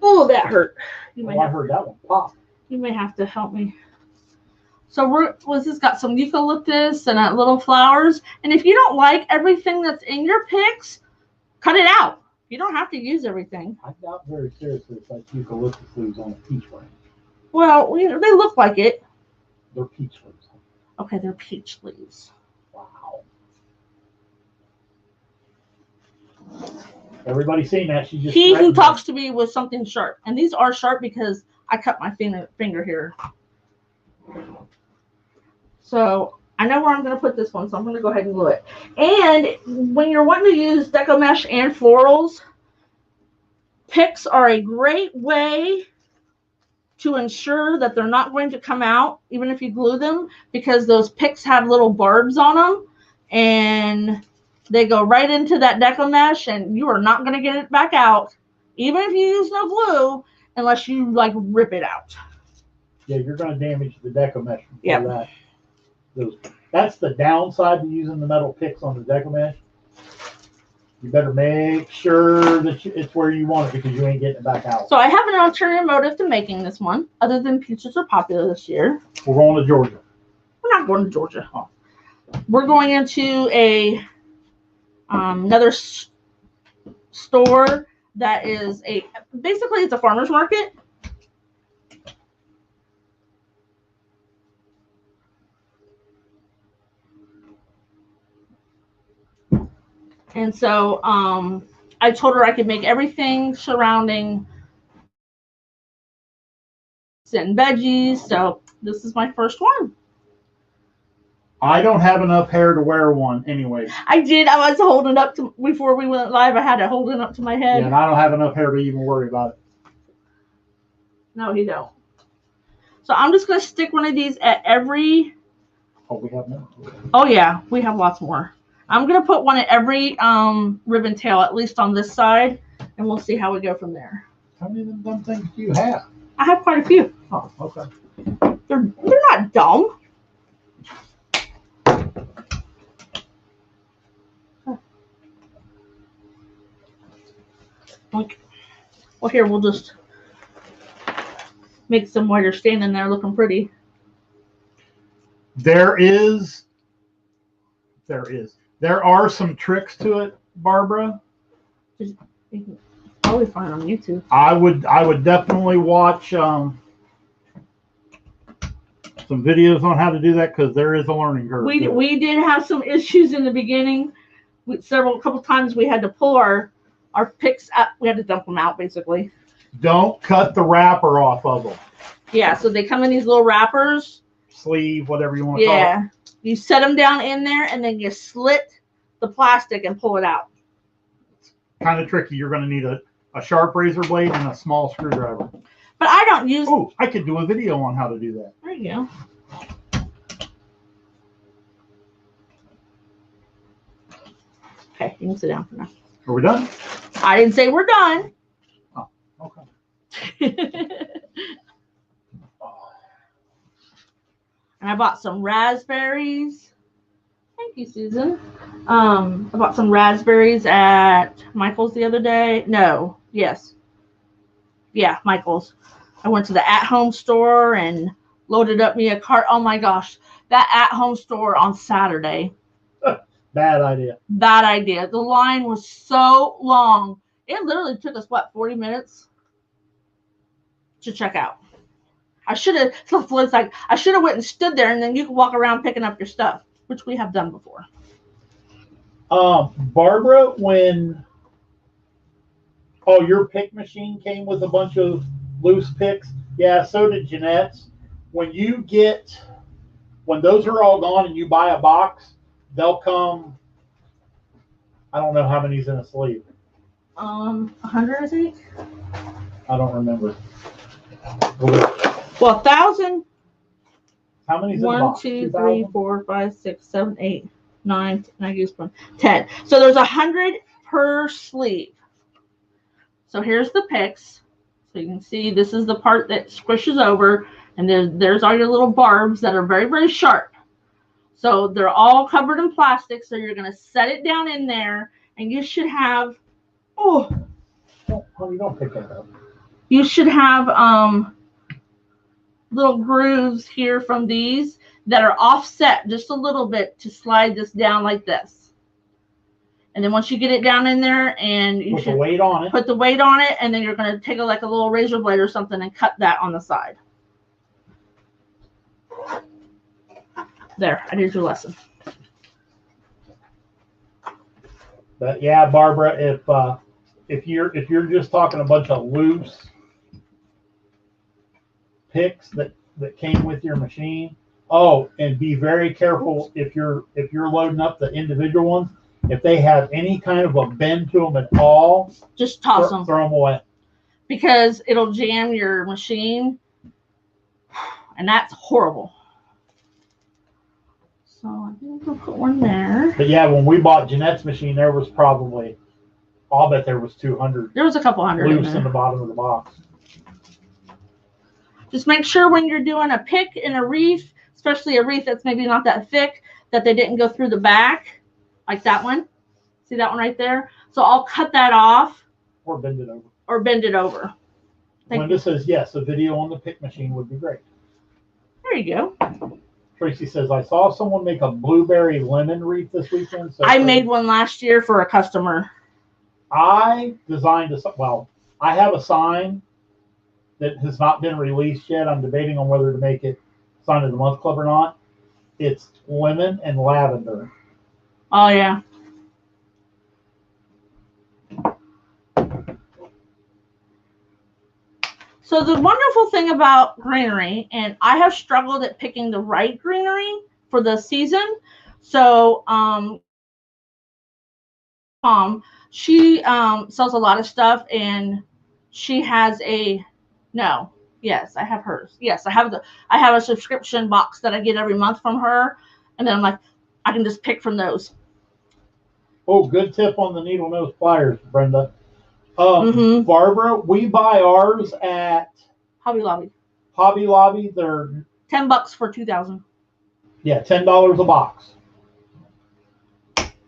Oh, that hurt. You may I have, heard that one pop. you may have to help me. So this got some eucalyptus and little flowers. And if you don't like everything that's in your picks, cut it out. You don't have to use everything. I doubt very seriously it's like eucalyptus leaves on a peach branch. Well, they look like it. They're peach leaves. Okay, they're peach leaves. Wow. Everybody's seen that. She just He who talks to me with something sharp. And these are sharp because I cut my finger here. So I know where I'm going to put this one, so I'm going to go ahead and glue it. And when you're wanting to use deco mesh and florals, picks are a great way to ensure that they're not going to come out, even if you glue them, because those picks have little barbs on them, and they go right into that deco mesh, and you are not going to get it back out, even if you use no glue, unless you like rip it out. Yeah, you're going to damage the deco mesh. Yeah. That's the downside to using the metal picks on the deco mesh. You better make sure that it's where you want it because you ain't getting it back out. So I have an ulterior motive to making this one, other than peaches are popular this year. We're going to Georgia. We're not going to Georgia. Oh. We're going into another store that is basically it's a farmer's market. And so I told her I could make everything surrounding and veggies. So this is my first one. I don't have enough hair to wear one anyway. I did. I was holding up to, before we went live, I had it holding up to my head. Yeah, and I don't have enough hair to even worry about it. No, he don't. So I'm just going to stick one of these at every... Oh, we have more. Oh, yeah. We have lots more. I'm going to put one at every ribbon tail, at least on this side, and we'll see how we go from there. How many of them things do you have? I have quite a few. Oh, okay. They're not dumb. Like, well, here, we'll just make some while you're standing there looking pretty. There are some tricks to it, Barbara. You can probably find on YouTube. I would definitely watch some videos on how to do that because there is a learning curve. We did have some issues in the beginning. A couple times we had to pull our picks up. We had to dump them out, basically. Don't cut the wrapper off of them. Yeah, so they come in these little wrappers. Sleeve, whatever you want to call it. Yeah. You set them down in there, and then you slit the plastic and pull it out. It's kind of tricky. You're going to need a sharp razor blade and a small screwdriver. But I don't use... Oh, I could do a video on how to do that. There you go. Okay, you can sit down for now. Are we done? I didn't say we're done. Oh, okay. And I bought some raspberries. Thank you, Susan. I bought some raspberries at Michael's the other day. No, yes. Yeah, Michael's. I went to the at-home store and loaded up me a cart. Oh my gosh, that at-home store on Saturday. Bad idea. Bad idea. The line was so long. It literally took us, 40 minutes to check out. I should have, I should have went and stood there, and then you can walk around picking up your stuff, which we have done before. Barbara, your pick machine came with a bunch of loose picks. Yeah, so did Jeanette's. When those are all gone and you buy a box, they'll come, I don't know how many's in a sleeve. 100, I think. I don't remember. Well, 1,000. How many's in a box? 1, 2, 3, 4, 5, 6, 7, 8, 9. I used 10. So there's 100 per sleeve. So here's the picks. So you can see this is the part that squishes over, and there's all your little barbs that are very, very sharp. So they're all covered in plastic. So you're going to set it down in there, and you should have, honey, don't pick that up. You should have little grooves here from these that are offset just a little bit to slide this down like this. And then once you get it down in there, and you put the weight on it. Put the weight on it, and then you're going to take like a little razor blade or something and cut that on the side. There, I did your lesson. But yeah, Barbara, if you're just talking a bunch of loose picks that came with your machine, oh, and be very careful if you're loading up the individual ones. If they have any kind of a bend to them at all, just toss them. Throw them away. Because it'll jam your machine, and that's horrible. So I think we'll put one there. But yeah, when we bought Jeanette's machine, there was probably, I'll bet there was 200. There was a couple hundred loose in the bottom of the box. Just make sure when you're doing a pick in a wreath, especially a wreath that's maybe not that thick, that they didn't go through the back, like that one. See that one right there? So I'll cut that off. Or bend it over. Or bend it over. Linda says, yes, a video on the pick machine would be great. There you go. Tracy says, I saw someone make a blueberry lemon wreath this weekend. So I made one last year for a customer. I designed I have a sign that has not been released yet. I'm debating on whether to make it sign of the month club or not. It's lemon and lavender. Oh, yeah. So the wonderful thing about greenery, and I have struggled at picking the right greenery for the season. So she sells a lot of stuff, and she has yes, I have hers. Yes, I have a subscription box that I get every month from her, and then I'm like, I can just pick from those. Oh, good tip on the needle nose pliers, Brenda. Barbara, we buy ours at Hobby Lobby. Hobby Lobby. They're $10 for 2,000. Yeah, $10 a box.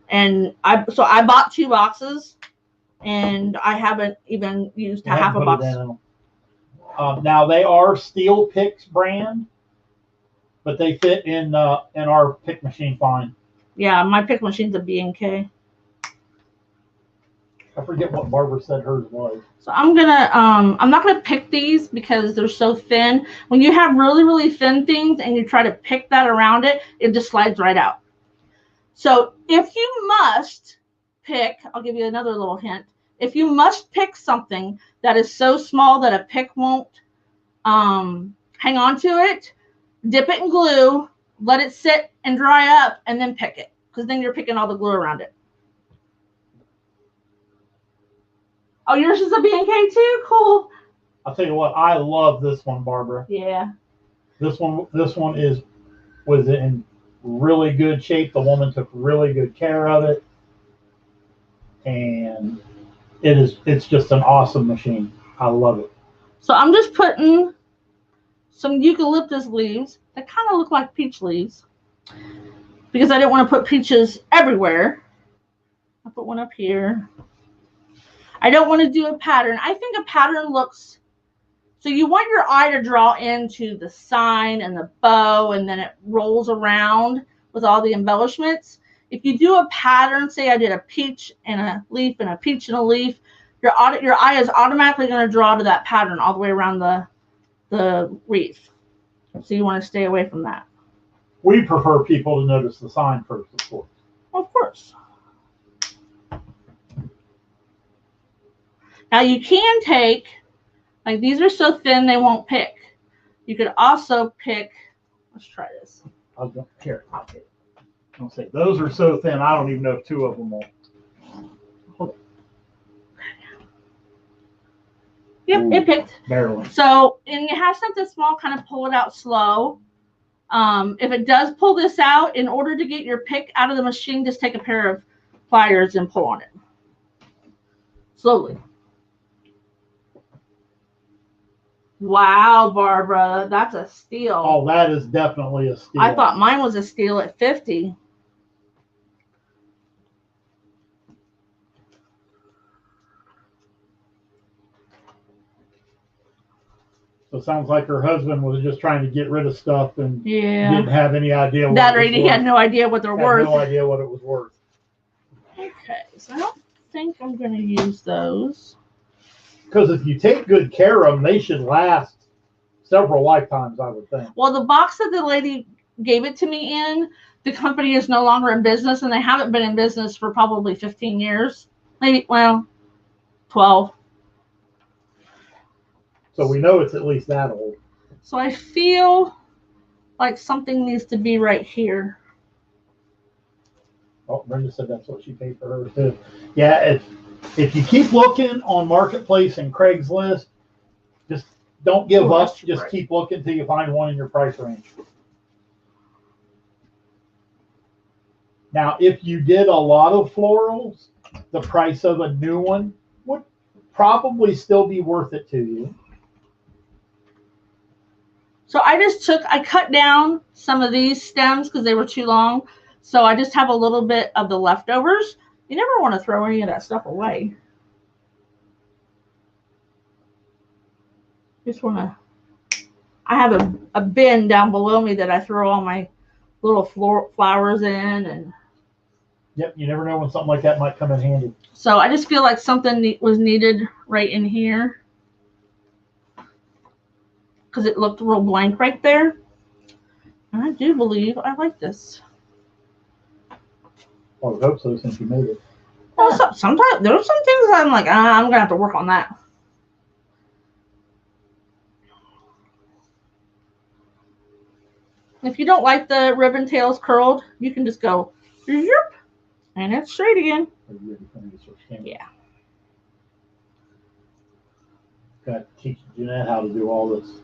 And I bought 2 boxes, and I haven't even used half a box. Now they are Steel Picks brand, but they fit in our pick machine fine. Yeah, my pick machine's a B&K. I forget what Barbara said hers was. So I'm not gonna pick these because they're so thin. When you have really, really thin things and you try to pick that around it, it just slides right out. So if you must pick, I'll give you another little hint. If you must pick something that is so small that a pick won't hang on to it, dip it in glue, let it sit and dry up, and then pick it. Because then you're picking all the glue around it. Oh, yours is a B&K too? Cool. I'll tell you what, I love this one, Barbara. Yeah. This one was in really good shape. The woman took really good care of it. And it's just an awesome machine. I love it. So I'm just putting some eucalyptus leaves that kind of look like peach leaves because I didn't want to put peaches everywhere. I'll put one up here. I don't want to do a pattern. I think a pattern looks, so you want your eye to draw into the sign and the bow, and then it rolls around with all the embellishments. If you do a pattern, say I did a peach and a leaf and a peach and a leaf, your eye is automatically going to draw to that pattern all the way around the wreath. So you want to stay away from that. We prefer people to notice the sign first, of course. Of course. Now you can take, like these are so thin they won't pick. You could also pick, let's try this. I'll say those are so thin, I don't even know if 2 of them will. Yep, it picked. Barely. So, and you have something small, kind of pull it out slow. If it does pull this out, in order to get your pick out of the machine, just take a pair of pliers and pull on it. Slowly. Wow, Barbara, that's a steal. Oh, that is definitely a steal. I thought mine was a steal at 50. So it sounds like her husband was just trying to get rid of stuff and didn't Yeah. have any idea what That it or was he worth. had no idea what they're Had worth. no idea what it was worth. Okay, so I don't think I'm going to use those. Because if you take good care of them, they should last several lifetimes, I would think. Well, the box that the lady gave it to me in, the company is no longer in business, and they haven't been in business for probably 15 years. Maybe, well, 12. So we know it's at least that old. So I feel like something needs to be right here. Oh, Brenda said that's what she paid for hers too. Yeah, if you keep looking on Marketplace and Craigslist, just don't give up. Just right. Keep looking until you find one in your price range. Now, if you did a lot of florals, the price of a new one would probably still be worth it to you. So I cut down some of these stems because they were too long. So I just have a little bit of the leftovers. You never want to throw any of that stuff away. Just want to, I have a bin down below me that I throw all my little flowers in. And Yep, you never know when something like that might come in handy. so I just feel like something was needed right in here, because it looked real blank right there. And I do believe I like this. Well, I hope so since you made it. Well, sometimes there's some things I'm like, I'm going to have to work on that. If you don't like the ribbon tails curled, you can just go, yep, and it's straight again. Yeah. Got to teach Jeanette how to do all this.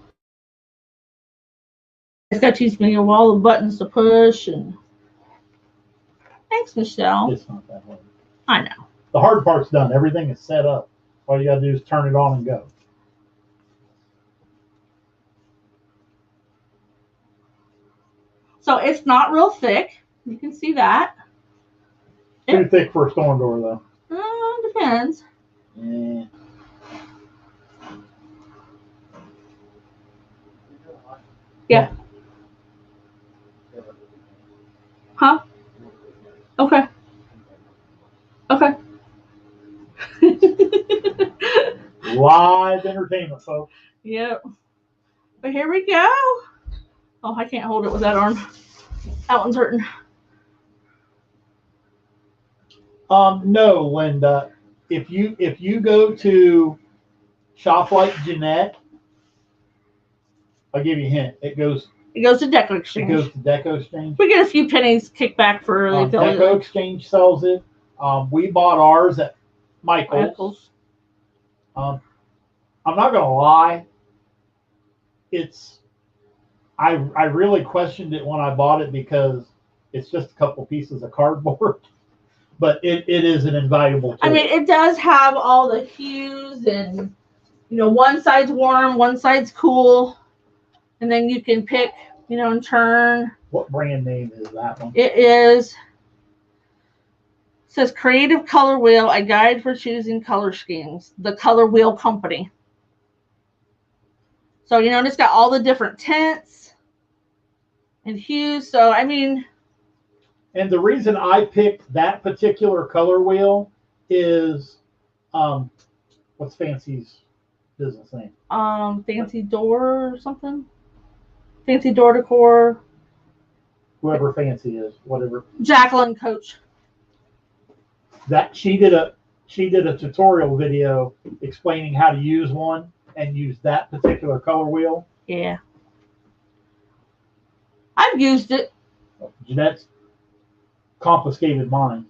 It's got to teach me all the buttons to push. And thanks, Michelle. It's not that hard. I know. The hard part's done. Everything is set up. All you got to do is turn it on and go. So it's not real thick. You can see that. Too thick for a storm door, though. Depends. Yeah. Yeah. Huh? Okay. Okay. Live entertainment, folks. Yep. But here we go. Oh, I can't hold it with that arm. That one's hurting. No, Linda. If you go to Shop Like Jeanette, I'll give you a hint. It goes to Deco Exchange. It goes to Deco Exchange. We get a few pennies kickback for early affiliate. Deco Exchange sells it. We bought ours at Michael's. I'm not gonna lie. I really questioned it when I bought it because it's just a couple pieces of cardboard. But it is an invaluable tool. I mean, it does have all the hues, and one side's warm, one side's cool, and then you can pick, and turn. What brand name is that one? It says Creative Color Wheel, a guide for choosing color schemes. The Color Wheel Company. So it's got all the different tints and hues. So I mean. And the reason I picked that particular color wheel is, what's Fancy's business name? Fancy Door or something. Fancy Door Decor. Whoever Fancy is, whatever. Jacqueline Coach. That she did a tutorial video explaining how to use one and use that particular color wheel. Yeah. I've used it. Jeanette's confiscated mine.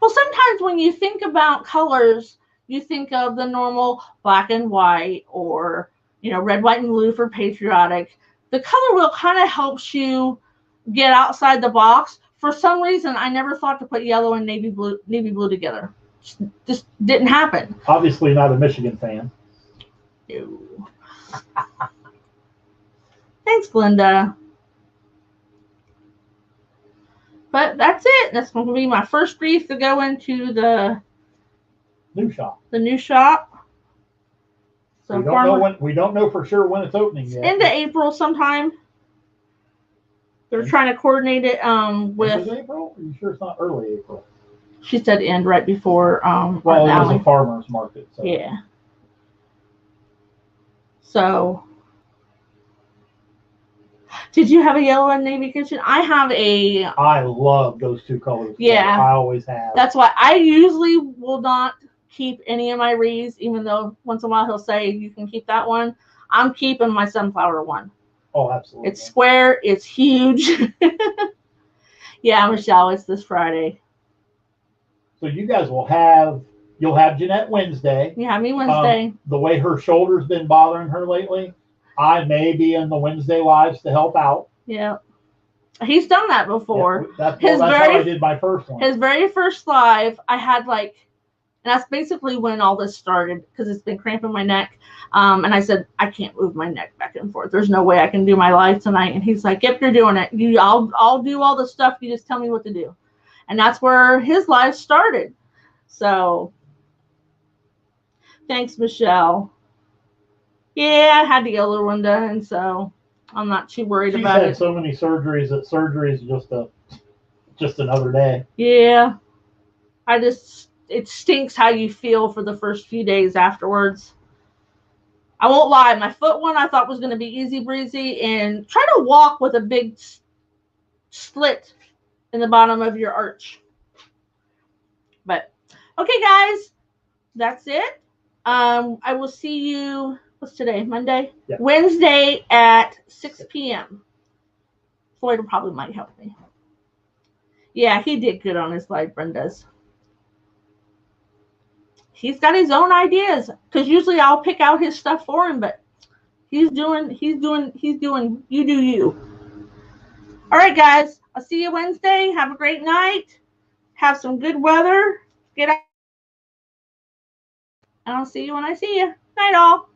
Well, sometimes when you think about colors, you think of the normal black and white, or red, white, and blue for patriotic. The color wheel kind of helps you get outside the box. For some reason, I never thought to put yellow and navy blue together. Just didn't happen. Obviously not a Michigan fan. No. Thanks, Glenda. But that's it. That's going to be my first wreath to go into the new shop. The new shop. So we don't know for sure when it's opening yet. Into April sometime. They're trying to coordinate it with. Is it April? Are you sure it's not early April? She said end right before. Well, it was a farmer's market. So. Yeah. So. Did you have a yellow and navy kitchen? I have a. I love those two colors. Yeah. I always have. That's why I usually will not keep any of my wreaths, even though once in a while he'll say you can keep that one. I'm keeping my sunflower one. Oh, absolutely. It's square. It's huge. Yeah, Michelle, it's this Friday. So you guys you'll have Jeanette Wednesday. You have me Wednesday. The way her shoulder's been bothering her lately, I may be in the Wednesday lives to help out. Yeah. He's done that before. Yeah, that's how I did my first one. His very first live, I had and that's basically when all this started because it's been cramping my neck. And I said, I can't move my neck back and forth. There's no way I can do my live tonight. And he's like, yep, you're doing it. I'll do all the stuff. You just tell me what to do. And that's where his live started. So thanks, Michelle. Yeah, I had to get a little one done, so I'm not too worried about it. She's had so many surgeries that surgery is just another day. Yeah. It stinks how you feel for the first few days afterwards. I won't lie. My foot one I thought was going to be easy breezy, and try to walk with a big slit in the bottom of your arch. But okay, guys, that's it. I will see you. What's today? Monday? Yeah. Wednesday at 6 p.m. Floyd probably might help me. Yeah, he did good on his live, Brenda's. He's got his own ideas because usually I'll pick out his stuff for him, but he's doing, you do you. All right, guys, I'll see you Wednesday. Have a great night. Have some good weather. Get out. And I'll see you when I see you. Night all.